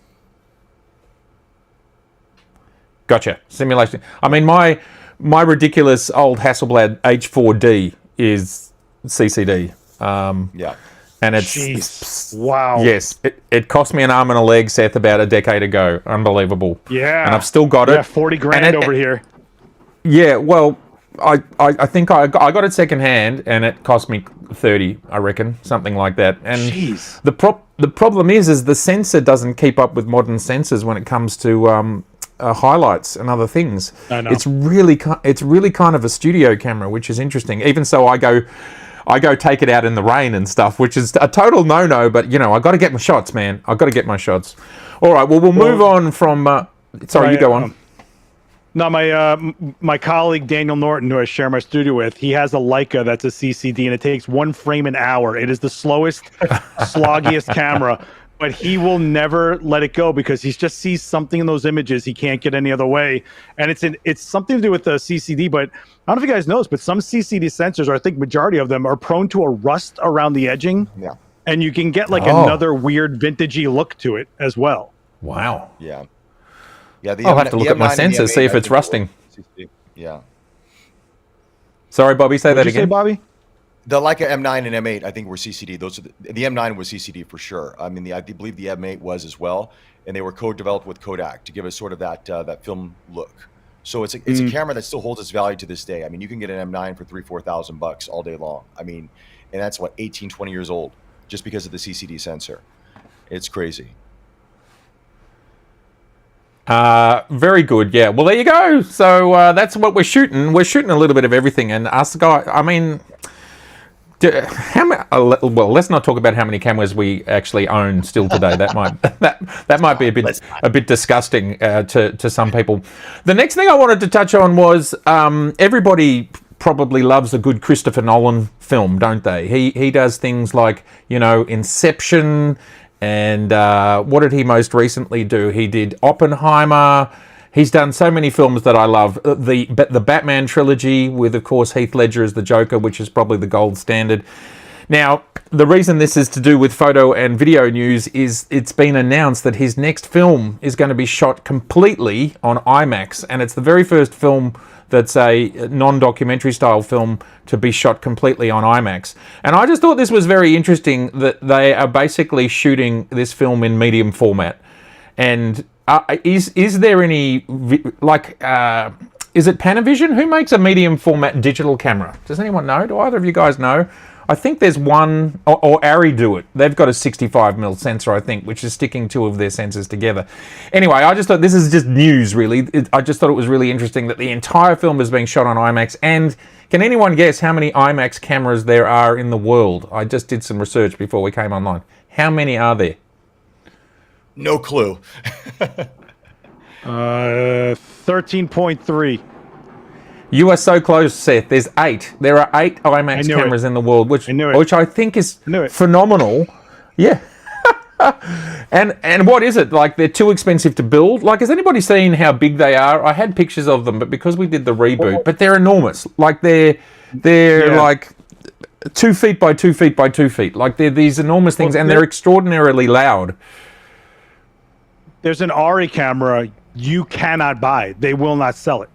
Gotcha. Simulation. I mean, my ridiculous old Hasselblad H4D is CCD. Yeah. And it's wow. Yes, it cost me an arm and a leg, Seth, about a decade ago. Unbelievable. Yeah. And I've still got it. Yeah, 40 grand over here. Yeah, well, I think I got it secondhand, and it cost me 30, I reckon, something like that. And jeez. The problem is the sensor doesn't keep up with modern sensors when it comes to highlights and other things. I know. It's really kind of a studio camera, which is interesting. Even so, I go take it out in the rain and stuff, which is a total no-no. But you know, I got to get my shots, man. I got to get my shots. All right. Well, we'll move on from. Sorry, you go on. No, my colleague Daniel Norton, who I share my studio with, he has a Leica that's a CCD, and it takes 1 frame an hour. It is the slowest, sloggiest camera, but he will never let it go because he just sees something in those images he can't get any other way. And it's something to do with the CCD, but I don't know if you guys know this, but some CCD sensors, or I think majority of them, are prone to a rust around the edging. Yeah. And you can get like another weird vintagey look to it as well. Wow. Yeah. Yeah, I'll have to look at my sensors, see if it's rusting. Yeah. Sorry, Bobby, say that again. Say, Bobby? The Leica M9 and M8, I think, were CCD. Those are the M9 was CCD for sure. I mean, I believe the M8 was as well, and they were co-developed with Kodak to give us sort of that film look. So it's a camera that still holds its value to this day. I mean, you can get an M9 for $3,000-$4,000 all day long. I mean, and that's what 18, 20 years old, just because of the CCD sensor. It's crazy. Very good, yeah. Well, there you go. So that's what we're shooting. We're shooting a little bit of everything, and us guy. I mean, how many? Well, let's not talk about how many cameras we actually own still today. That might that might be a bit disgusting to some people. The next thing I wanted to touch on was everybody probably loves a good Christopher Nolan film, don't they? He does things like, you know, Inception, and what did he most recently do? He did Oppenheimer. He's done so many films that I love. The Batman trilogy with, of course, Heath Ledger as the Joker, which is probably the gold standard. Now, the reason this is to do with photo and video news is it's been announced that his next film is going to be shot completely on IMAX, and it's the very first film that's a non-documentary style film to be shot completely on IMAX. And I just thought this was very interesting that they are basically shooting this film in medium format. And is there any, like, is it Panavision? Who makes a medium format digital camera? Does anyone know? Do either of you guys know? I think there's one, or Arri do it. They've got a 65mm sensor, I think, which is sticking two of their sensors together. Anyway, I just thought this is just news, really. I just thought it was really interesting that the entire film is being shot on IMAX. And can anyone guess how many IMAX cameras there are in the world? I just did some research before we came online. How many are there? No clue. 13.3. You are so close, Seth. There's 8. There are 8 IMAX cameras in the world, which I think is phenomenal. Yeah. And what is it? Like, they're too expensive to build? Like, has anybody seen how big they are? I had pictures of them, but because we did the reboot, but they're enormous. Like, they're like 2 feet by 2 feet by 2 feet. Like, they're these enormous things, and they're extraordinarily loud. There's an Arri camera you cannot buy. They will not sell it.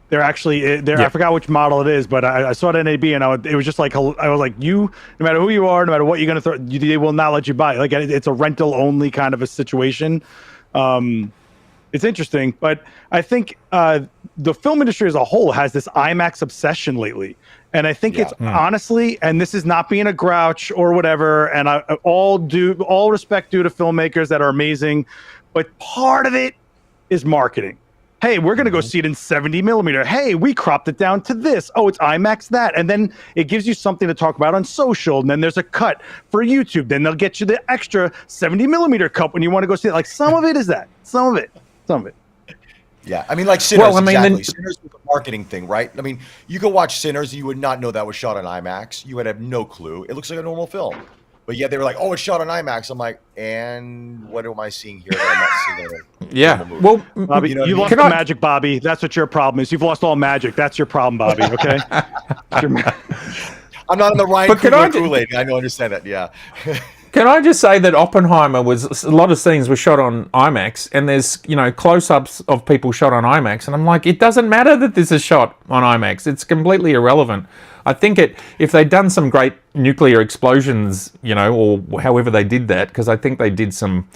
They're actually, I forgot which model it is, but I saw it at NAB, and it was just like, I was like, no matter who you are, no matter what you're going to throw, they will not let you buy it. Like, it's a rental only kind of a situation. It's interesting, but I think the film industry as a whole has this IMAX obsession lately. And I think it's honestly, and this is not being a grouch or whatever, and all respect due to filmmakers that are amazing, but part of it is marketing. Hey, we're going to go see it in 70mm. Hey, we cropped it down to this. Oh, it's IMAX that. And then it gives you something to talk about on social. And then there's a cut for YouTube. Then they'll get you the extra 70mm cut when you want to go see it. Like, some of it is that. Some of it. Yeah, I mean, like Sinners, exactly. Sinners was a marketing thing, right? I mean, you go watch Sinners, you would not know that was shot on IMAX. You would have no clue. It looks like a normal film. But yet they were like, oh, it's shot on IMAX. I'm like, and what am I seeing here that I'm not seeing in a movie? Well, Bobby, you lost the magic, Bobby. That's what your problem is. You've lost all magic. That's your problem, Bobby, okay? I'm not in the Ryan Koolaid. I don't understand that, yeah. Can I just say that Oppenheimer was, a lot of scenes were shot on IMAX, and there's, close-ups of people shot on IMAX, and I'm like, it doesn't matter that this is shot on IMAX. It's completely irrelevant. I think if they'd done some great nuclear explosions, or however they did that, because I think they did some,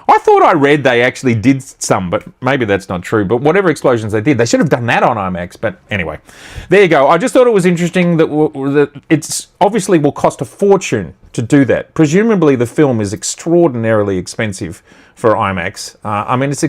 I thought I read they actually did some, but maybe that's not true. But whatever explosions they did, they should have done that on IMAX. But anyway, there you go. I just thought it was interesting that it's obviously will cost a fortune to do that. Presumably the film is extraordinarily expensive for IMAX. I mean, it's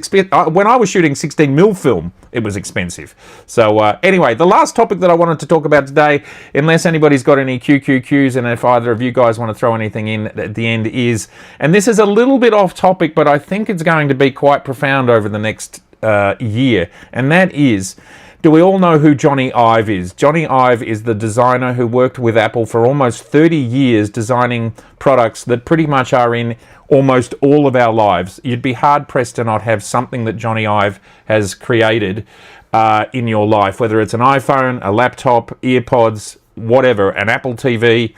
when I was shooting 16mm film, it was expensive. So anyway, the last topic that I wanted to talk about today, unless anybody's got any QQQs, and if either of you guys want to throw anything in at the end, is, and this is a little bit off topic, but I think it's going to be quite profound over the next year, and that is, do we all know who Johnny Ive is? Johnny Ive is the designer who worked with Apple for almost 30 years designing products that pretty much are in almost all of our lives. You'd be hard-pressed to not have something that Johnny Ive has created in your life, whether it's an iPhone, a laptop, earpods, whatever, an Apple TV.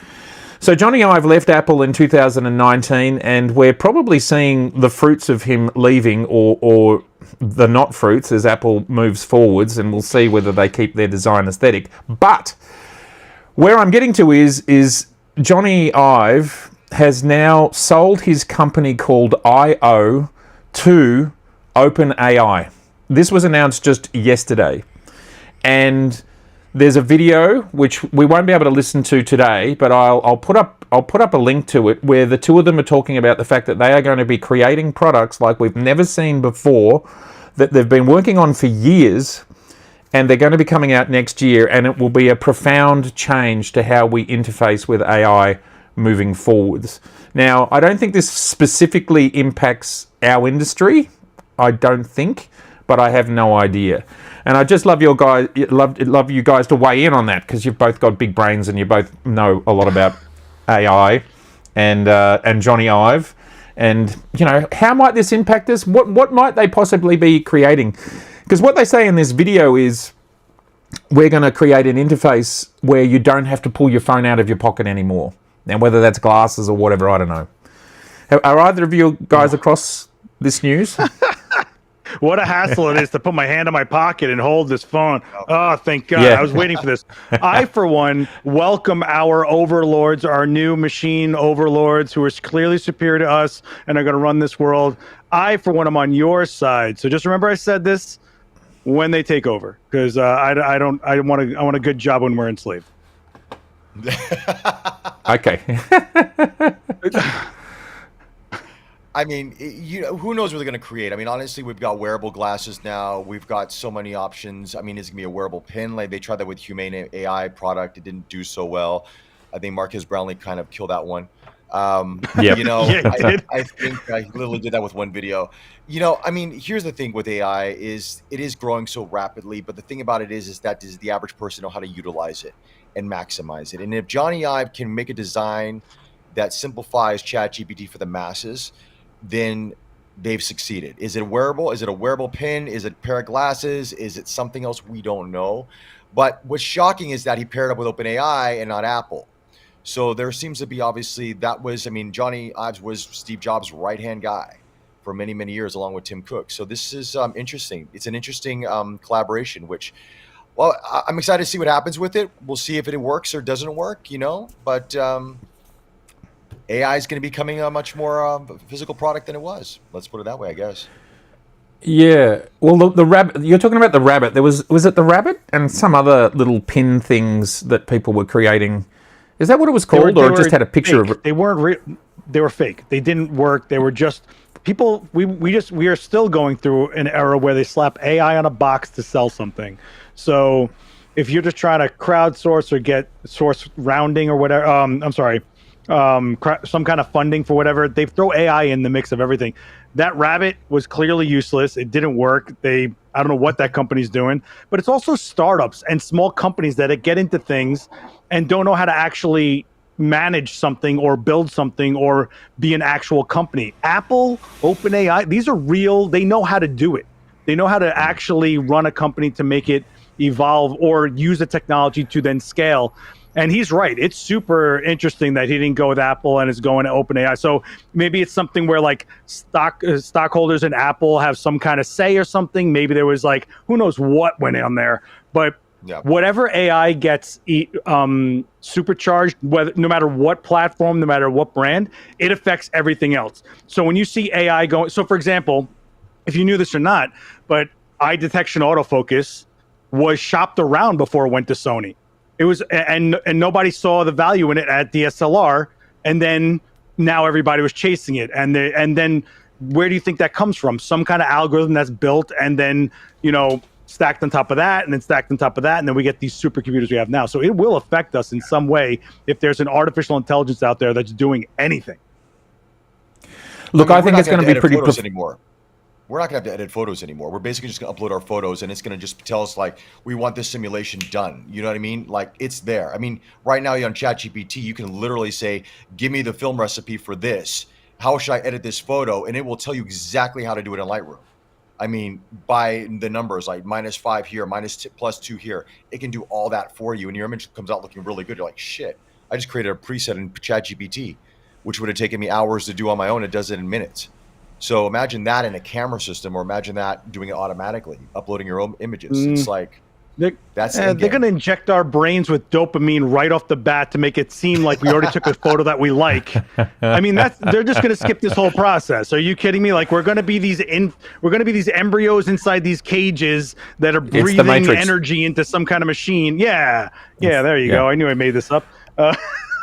So Johnny Ive left Apple in 2019, and we're probably seeing the fruits of him leaving, or the not fruits, as Apple moves forwards, and we'll see whether they keep their design aesthetic. But where I'm getting to is Johnny Ive has now sold his company called I.O. to OpenAI. This was announced just yesterday, and there's a video which we won't be able to listen to today, but I'll put up a link to it where the two of them are talking about the fact that they are going to be creating products like we've never seen before that they've been working on for years, and they're going to be coming out next year, and it will be a profound change to how we interface with AI moving forwards. Now, I don't think this specifically impacts our industry. I don't think, but I have no idea. And I just love you guys to weigh in on that, because you've both got big brains and you both know a lot about AI and Johnny Ive. And, you know, how might this impact us? What might they possibly be creating? Because what they say in this video is, we're going to create an interface where you don't have to pull your phone out of your pocket anymore. Now, whether that's glasses or whatever, I don't know. Are either of you guys across this news? What a hassle it is to put my hand in my pocket and hold this phone. Oh, thank God. Yeah. I was waiting for this. I, for one, welcome our overlords, our new machine overlords who are clearly superior to us and are going to run this world. I, for one, am on your side. So just remember I said this when they take over, because I want a good job when we're enslaved. Okay. I mean, who knows what they're going to create? I mean, honestly, we've got wearable glasses now. We've got so many options. I mean, it's going to be a wearable pin. Like, they tried that with Humane AI product. It didn't do so well. I think Marcus Brownlee kind of killed that one. Yep. You know, Yeah, I think I literally did that with one video. You know, I mean, here's the thing with AI is it is growing so rapidly, but the thing about it is that does the average person know how to utilize it and maximize it? And if Johnny Ive can make a design that simplifies ChatGPT for the masses, then they've succeeded. Is it wearable? Is it a wearable pin? Is it a pair of glasses? Is it something else? We don't know. But what's shocking is that he paired up with OpenAI and not Apple. So there seems to be, obviously, that was, I mean, Johnny Ives was Steve Jobs' right-hand guy for many, many years, along with Tim Cook. So this is interesting. It's an interesting collaboration, which, well, I'm excited to see what happens with it. We'll see if it works or doesn't work, you know, but AI is going to be becoming a much more physical product than it was. Let's put it that way, I guess. Yeah. Well, the rabbit, you're talking about the rabbit. There was it the rabbit and some other little pin things that people were creating? Is that what it was called, or it just had a picture fake. of it? They weren't they were fake. They didn't work. They were just people. We are still going through an era where they slap AI on a box to sell something. So if you're just trying to crowdsource or get source rounding or whatever, some kind of funding for whatever, they throw AI in the mix of everything. That rabbit was clearly useless. It didn't work. I don't know what that company's doing, but it's also startups and small companies that get into things and don't know how to actually manage something or build something or be an actual company. Apple, OpenAI, these are real. They know how to do it. They know how to actually run a company to make it evolve or use the technology to then scale. And he's right. It's super interesting that he didn't go with Apple and is going to OpenAI. So maybe it's something where like stockholders in Apple have some kind of say or something. Maybe there was like, who knows what went on there. But whatever AI gets supercharged, no matter what platform, no matter what brand, it affects everything else. So when you see AI going, so for example, if you knew this or not, but eye detection autofocus was shopped around before it went to Sony. It was, and nobody saw the value in it at DSLR, and then now everybody was chasing it. And then where do you think that comes from? Some kind of algorithm that's built and then, you know, stacked on top of that, and then stacked on top of that, and then we get these supercomputers we have now. So it will affect us in some way if there's an artificial intelligence out there that's doing anything. Look, I think it's going to be pretty anymore. We're not going to have to edit photos anymore. We're basically just going to upload our photos, and it's going to just tell us, like, we want this simulation done. You know what I mean? Like, it's there. I mean, right now on ChatGPT, you can literally say, give me the film recipe for this. How should I edit this photo? And it will tell you exactly how to do it in Lightroom. I mean, by the numbers, like -5 here, +2 here. It can do all that for you, and your image comes out looking really good. You're like, shit, I just created a preset in ChatGPT, which would have taken me hours to do on my own. It does it in minutes. So imagine that in a camera system, or imagine that doing it automatically, uploading your own images. It's like, they're going to inject our brains with dopamine right off the bat to make it seem like we already took a photo that we like. I mean, they're just going to skip this whole process. Are you kidding me? Like, we're going to be these embryos inside these cages that are breathing energy into some kind of machine. Yeah, there you go. I knew I made this up.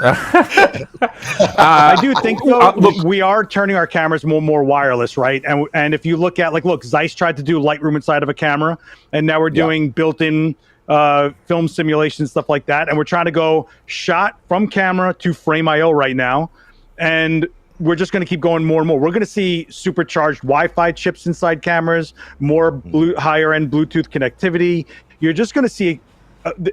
I do think though look, we are turning our cameras more and more wireless, right? And if you look at look, Zeiss tried to do Lightroom inside of a camera, and now we're doing built-in film simulation stuff like that, and we're trying to go shot from camera to frame IO right now, and we're just going to keep going more and more. We're going to see supercharged Wi-Fi chips inside cameras, more higher end Bluetooth connectivity. You're just going to see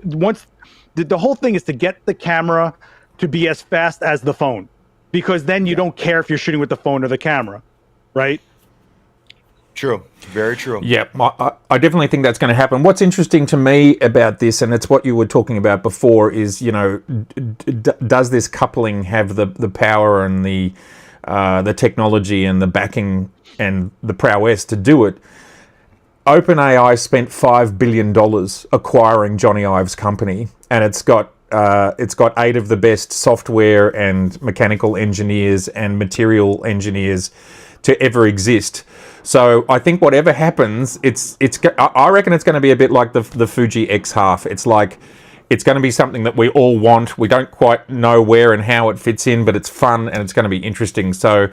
once the whole thing is to get the camera to be as fast as the phone, because then you don't care if you're shooting with the phone or the camera, right? True. Very true. Yeah, I definitely think that's going to happen. What's interesting to me about this, and it's what you were talking about before, is, you know, does this coupling have the power and the technology and the backing and the prowess to do it? OpenAI spent $5 billion acquiring Johnny Ive's company, and it's got 8 of the best software and mechanical engineers and material engineers to ever exist. So I think whatever happens, I reckon it's going to be a bit like the Fuji X-Half. It's like, it's going to be something that we all want. We don't quite know where and how it fits in, but it's fun and it's going to be interesting. So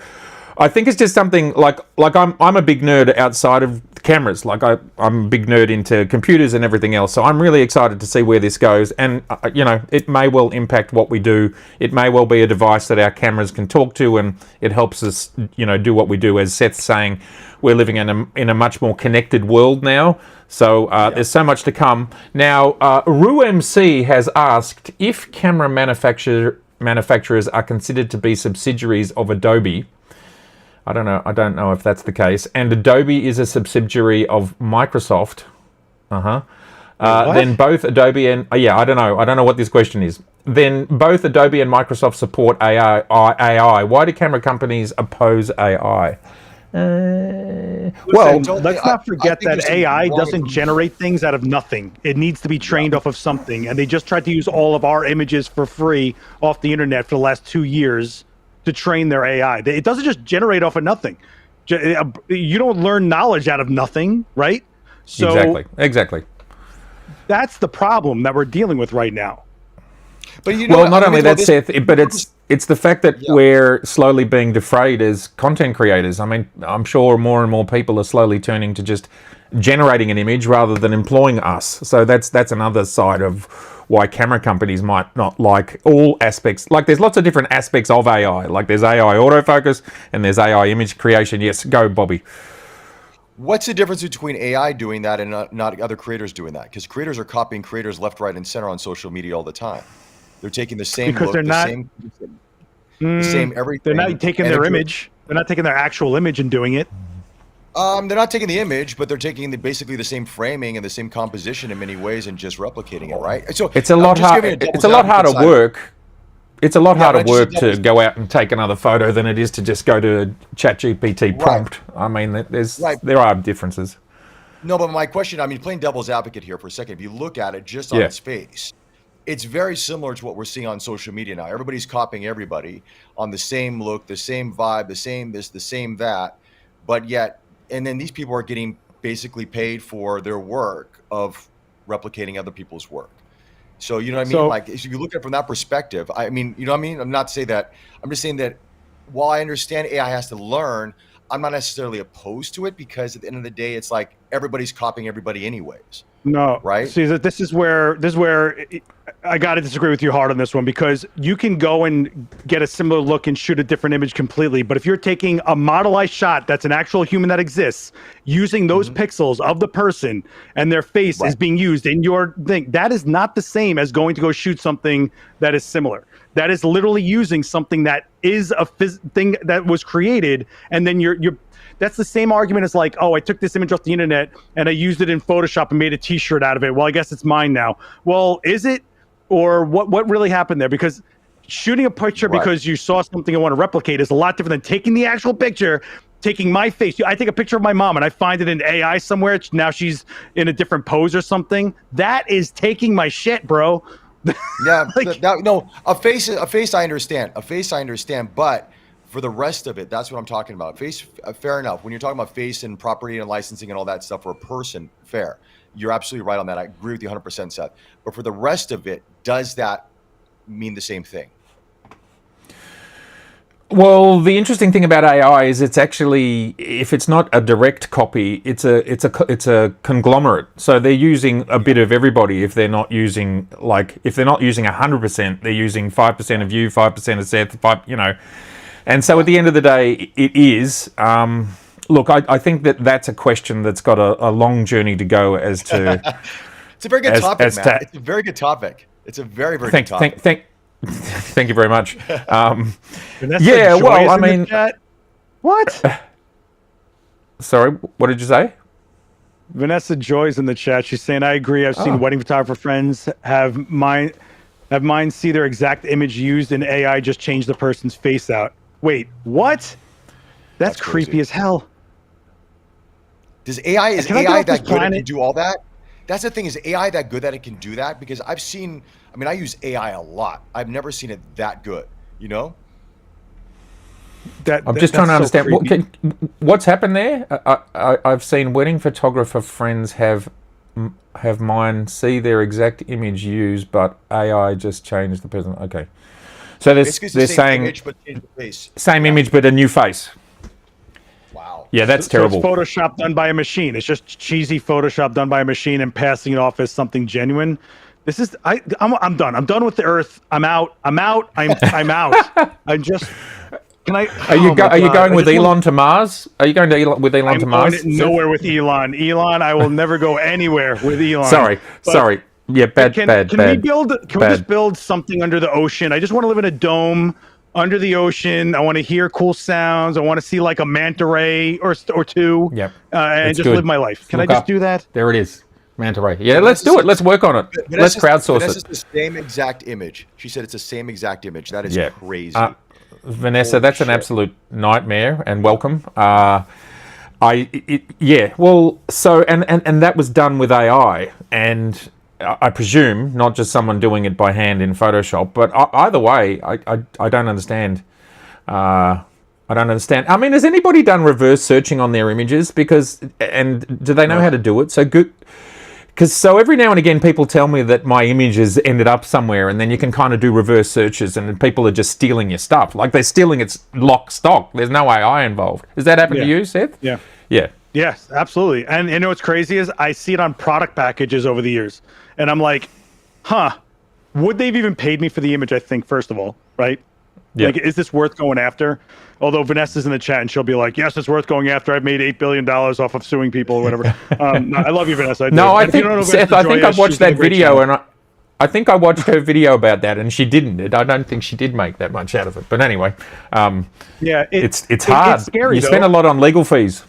I think it's just something like I'm a big nerd outside of cameras. Like I'm a big nerd into computers and everything else. So I'm really excited to see where this goes. And you know, it may well impact what we do. It may well be a device that our cameras can talk to, and it helps us, you know, do what we do. As Seth's saying, we're living in a much more connected world now. So there's so much to come. Now, RuMC has asked if camera manufacturers are considered to be subsidiaries of Adobe. I don't know if that's the case. And Adobe is a subsidiary of Microsoft. Then both Adobe and I don't know what this question is. Then both Adobe and Microsoft support AI. Why do camera companies oppose AI? Well, let's not forget that AI doesn't generate things out of nothing. It needs to be trained off of something, and they just tried to use all of our images for free off the internet for the last 2 years to train their AI. It doesn't just generate off of nothing. You don't learn knowledge out of nothing, right? So Exactly. That's the problem that we're dealing with right now. But you know, well, not only that, Seth, but it's the fact that we're slowly being defrayed as content creators. I mean, I'm sure more and more people are slowly turning to just generating an image rather than employing us. So that's another side of why camera companies might not like all aspects. Like, there's lots of different aspects of AI. Like, there's AI autofocus and there's AI image creation. Yes, go, Bobby. What's the difference between AI doing that and not other creators doing that? Because creators are copying creators left, right, and center on social media all the time. They're taking the same because look, they're not the same everything. They're not taking their image. They're not taking their actual image and doing it. They're not taking the image, but they're taking basically the same framing and the same composition in many ways and just replicating it, right? So it's a lot harder. It's a lot harder work. It's a lot harder work to go out and take another photo than it is to just go to a ChatGPT prompt. Right. I mean, there are differences. No, but my question, I mean, playing devil's advocate here for a second, if you look at it just on its face, it's very similar to what we're seeing on social media now. Everybody's copying everybody on the same look, the same vibe, the same this, the same that, but yet, and then these people are getting basically paid for their work of replicating other people's work. So, you know what I mean? Like, if you look at it from that perspective, I mean, you know what I mean? I'm not saying that, I'm just saying that while I understand AI has to learn, I'm not necessarily opposed to it, because at the end of the day, it's like everybody's copying everybody anyways. No, right? See, this is where I got to disagree with you hard on this one, because you can go and get a similar look and shoot a different image completely. But if you're taking a modelized shot that's an actual human that exists, using those pixels of the person and their face is being used in your thing, that is not the same as going to go shoot something that is similar. That is literally using something that is a thing that was created, and then you're that's the same argument as like, oh, I took this image off the internet and I used it in Photoshop and made a t-shirt out of it. Well, I guess it's mine now. Well, is it? Or what really happened there? Because shooting a picture because you saw something and want to replicate is a lot different than taking the actual picture, taking my face. I take a picture of my mom and I find it in AI somewhere. Now she's in a different pose or something. That is taking my shit, bro. Yeah, no, a face I understand. A face I understand, but for the rest of it, that's what I'm talking about. Face, fair enough. When you're talking about face and property and licensing and all that stuff for a person, fair. You're absolutely right on that. I agree with you 100%, Seth. But for the rest of it, does that mean the same thing? Well, the interesting thing about AI is it's actually, if it's not a direct copy, it's a conglomerate. So they're using a bit of everybody. If they're not using 100%, they're using 5% of you, 5% of Seth, And so at the end of the day, it is. Look, I think that's a question that's got a long journey to go as to. It's a very good topic, Matt. It's a very good topic. It's a very, very good topic. Thank you very much. Yeah, well, I mean, what? Sorry, what did you say? Vanessa Joy's in the chat. She's saying, "I agree. I've seen wedding photographer friends have mine see their exact image used, and AI just change the person's face out." Wait, what? That's creepy as hell. Is AI that good that it can do all that? That's the thing. Is AI that good that it can do that? Because I use AI a lot. I've never seen it that good. I'm just trying to understand what's happened there. I've seen wedding photographer friends have mine see their exact image used, but AI just changed the person. Okay, so they're saying image, but change the face. Same image but a new face. Wow. Yeah, that's terrible. So it's Photoshop done by a machine. It's just cheesy Photoshop done by a machine and passing it off as something genuine. This is I'm done. I'm done with the Earth. I'm out. I'm out. I'm just. Can I? Are you going with Elon to Mars? Are you going with Elon to Mars? I'm going nowhere with Elon. I will never go anywhere with Elon. Sorry. Yeah, bad. Can we just build something under the ocean? I just want to live in a dome under the ocean. I want to hear cool sounds. I want to see like a manta ray or two. Yep. And just live my life. Can I just do that? There it is. Manta ray. Yeah, let's do it. Let's work on it. Let's crowdsource it. It's the same exact image. She said it's the same exact image. That is crazy. Vanessa, that's an absolute nightmare. And welcome. Well, so and that was done with AI, and I presume not just someone doing it by hand in Photoshop. But either way, I don't understand. I don't understand. I mean, has anybody done reverse searching on their images? And do they know how to do it? So good. Because every now and again people tell me that my images ended up somewhere, and then you can kind of do reverse searches and people are just stealing your stuff. Like they're stealing its lock stock. There's no AI involved. Has that happened to you, Seth? Yeah. Yeah. Yes, absolutely. And you know what's crazy is I see it on product packages over the years. And I'm like, would they've even paid me for the image, I think, first of all, right? Yeah. Like, is this worth going after? Although Vanessa's in the chat and she'll be like, yes, it's worth going after. I've made $8 billion off of suing people or whatever. I love you, Vanessa. I think, Seth, I think I've watched that video and I think I watched her video about that and she didn't. I don't think she did make that much out of it. But anyway, it's hard. It's scary, you spend a lot on legal fees.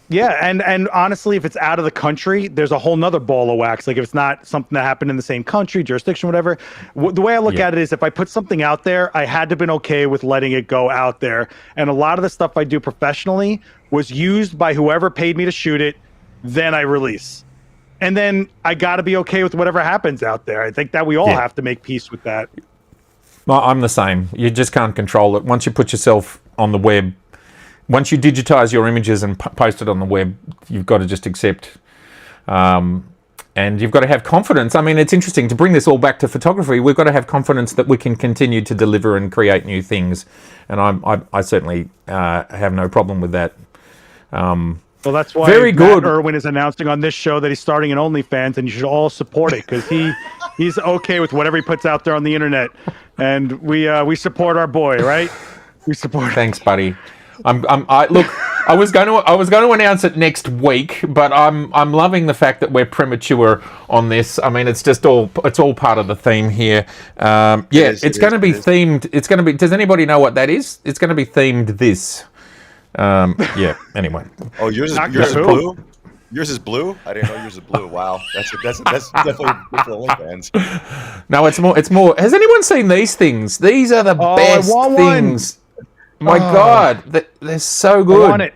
Yeah, and honestly, if it's out of the country, there's a whole nother ball of wax. Like if it's not something that happened in the same country, jurisdiction, whatever. The way I look at it is if I put something out there, I had to have been okay with letting it go out there. And a lot of the stuff I do professionally was used by whoever paid me to shoot it, then I release. And then I got to be okay with whatever happens out there. I think that we all have to make peace with that. Well, I'm the same. You just can't control it. Once you put yourself on the web, once you digitize your images and post it on the web, you've got to just accept, and you've got to have confidence. I mean, it's interesting to bring this all back to photography. We've got to have confidence that we can continue to deliver and create new things, and I certainly have no problem with that. Well, that's why Matt Irwin is announcing on this show that he's starting an OnlyFans, and you should all support it because he's okay with whatever he puts out there on the internet, and we support our boy, right? We support. Thanks, buddy. I was going to announce it next week, but I'm loving the fact that we're premature on this. I mean, it's all part of the theme here. It's going to be themed. It's going to be. Does anybody know what that is? It's going to be themed this. Anyway. Oh, yours is blue. Yours is blue. I didn't know yours is blue. Wow, that's definitely good for OnlyFans. No, it's more. Has anyone seen these things? These are the best things. My God, they're so good. I want it.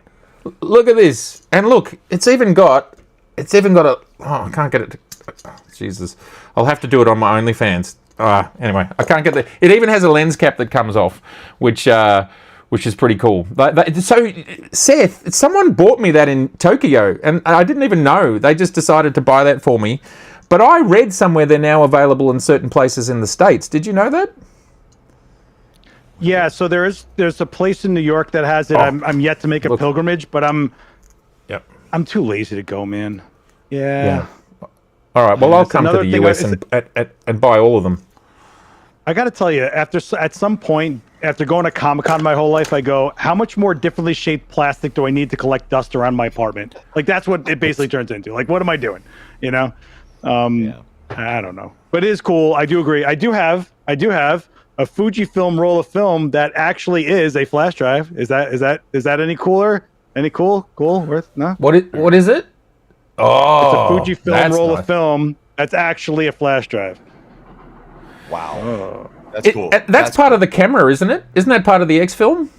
Look at this, and look, it's even got a. Oh, I can't get it. Jesus, I'll have to do it on my OnlyFans. Anyway, I can't get the. It even has a lens cap that comes off, which is pretty cool. So, Seth, someone bought me that in Tokyo, and I didn't even know. They just decided to buy that for me. But I read somewhere they're now available in certain places in the States. Did you know that? Yeah, so there's a place in New York that has it. I'm yet to make a pilgrimage, but I'm too lazy to go, man. Yeah. All right. Well, I'll come to the US and buy all of them. I got to tell you, at some point, after going to Comic-Con my whole life, I go, how much more differently shaped plastic do I need to collect dust around my apartment? Like, that's what it basically turns into. Like, what am I doing? You know? I don't know. But it is cool. I do agree. I do have a Fujifilm roll of film that actually is a flash drive. Is that any cooler? Any cool? Worth? No? What is it? Oh, it's a Fujifilm roll of film that's actually a flash drive. Wow. That's cool. That's part of the camera, isn't it? Isn't that part of the X film?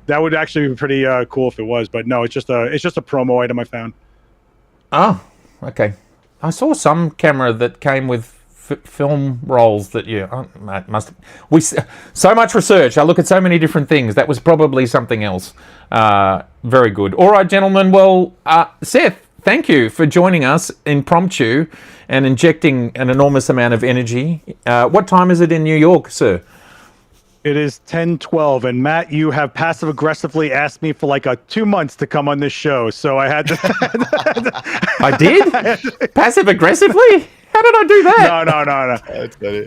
That would actually be pretty cool if it was, but no, it's just a promo item I found. Oh, okay. I saw some camera that came with film rolls that so much research. I look at so many different things. That was probably something else. Very good. All right, gentlemen. Well, Seth, thank you for joining us impromptu and injecting an enormous amount of energy. What time is it in New York, sir? It is 10:12, and Matt, you have passive aggressively asked me for like 2 months to come on this show, so I had to. I did? Passive aggressively? How did I do that?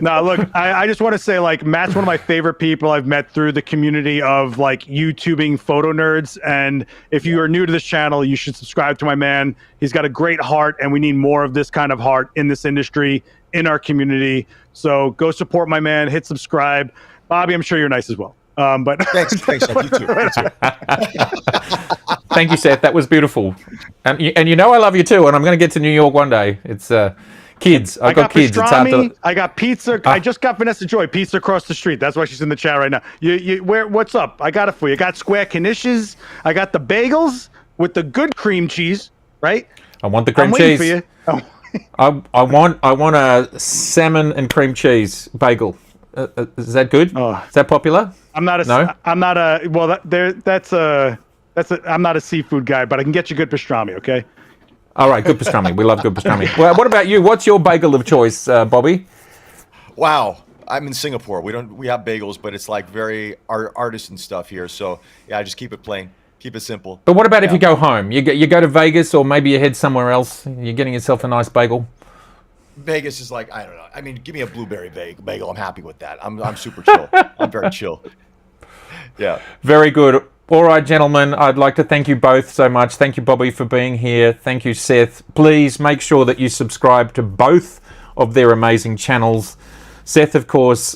No. No, look, I just want to say, like, Matt's one of my favorite people I've met through the community of, like, YouTubing photo nerds. And if you are new to this channel, you should subscribe to my man. He's got a great heart, and we need more of this kind of heart in this industry, in our community. So go support my man, hit subscribe. Bobby, I'm sure you're nice as well. But thanks, Seth. You too. Thank you, Seth. That was beautiful. And you know I love you too, and I'm going to get to New York one day. It's... kids. I got kids. It's hard to... I got pizza. I just got Vanessa Joy pizza across the street. That's why she's in the chat right now. What's up? I got it for you. I got square knishes. I got the bagels with the good cream cheese. Right. I want the cream cheese. For you. Oh. I want a salmon and cream cheese bagel. Is that good? Oh. Is that popular? I'm not a seafood guy, but I can get you good pastrami. Okay. All right, good pastrami. We love good pastrami. Well, what about you? What's your bagel of choice, Bobby? Wow, I'm in Singapore. We have bagels, but it's like very artisan stuff here. So yeah, I just keep it plain, keep it simple. But what about if you go home? You go to Vegas, or maybe you head somewhere else. You're getting yourself a nice bagel. Vegas is like, I don't know. I mean, give me a blueberry bagel. I'm happy with that. I'm super chill. I'm very chill. Yeah. Very good. All right, gentlemen, I'd like to thank you both so much. Thank you, Bobby, for being here. Thank you, Seth. Please make sure that you subscribe to both of their amazing channels. Seth, of course,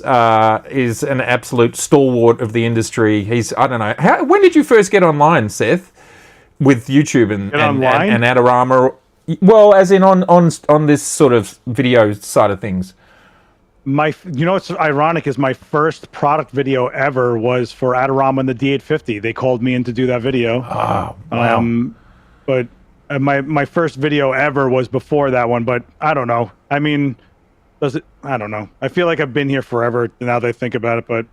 is an absolute stalwart of the industry. I don't know. When did you first get online, Seth, with YouTube and Adorama? Well, as in on this sort of video side of things. What's ironic is my first product video ever was for Adorama and the D850. They called me in to do that video. Oh, wow. But my first video ever was before that one. But I don't know. I mean, I don't know. I feel like I've been here forever now that I think about it. But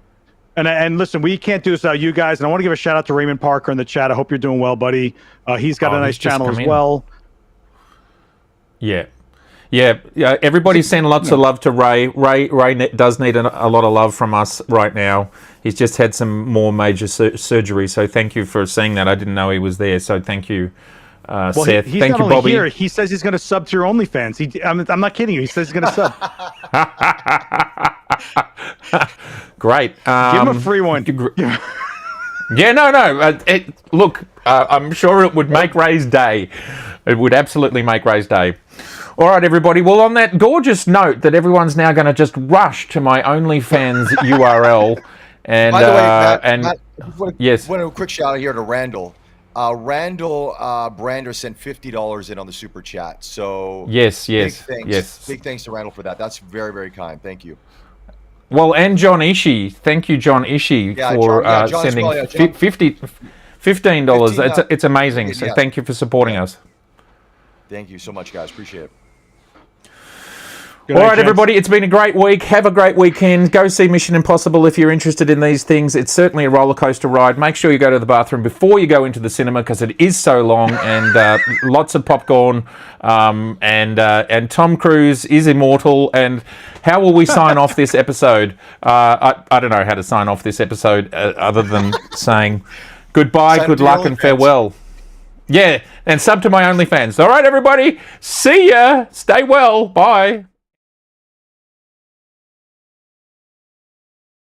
and listen, we can't do this without you guys. And I want to give a shout out to Raymond Parker in the chat. I hope you're doing well, buddy. He's got a nice channel as well. Yeah. Everybody's sending lots of love to Ray. Ray does need a lot of love from us right now. He's just had some more major surgery, so thank you for saying that. I didn't know he was there, so thank you, Seth. He's thank not you, only Bobby. Here. He says he's going to sub to your OnlyFans. I'm not kidding you. He says he's going to sub. Great. Give him a free one. Yeah, no. Look, I'm sure it would make Ray's day. It would absolutely make Ray's day. All right, everybody. Well, on that gorgeous note that everyone's now going to just rush to my OnlyFans URL. And, by the way, Matt, yes. Want a quick shout out here to Randall. Randall Brander sent $50 in on the super chat. So yes. Big thanks to Randall for that. That's very, very kind. Thank you. Well, and John Ishii. Thank you, John Ishii, for sending $15. It's amazing. So thank you for supporting us. Thank you so much, guys. Appreciate it. Good All night, right, gents. everybody, it's been a great week. Have a great weekend. Go see Mission Impossible if you're interested in these things. It's certainly a roller coaster ride. Make sure you go to the bathroom before you go into the cinema because it is so long, and lots of popcorn. And Tom Cruise is immortal. And how will we sign off this episode? I don't know how to sign off this episode other than saying goodbye, good luck, and farewell. Yeah, and sub to my OnlyFans. All right, everybody. See ya. Stay well. Bye.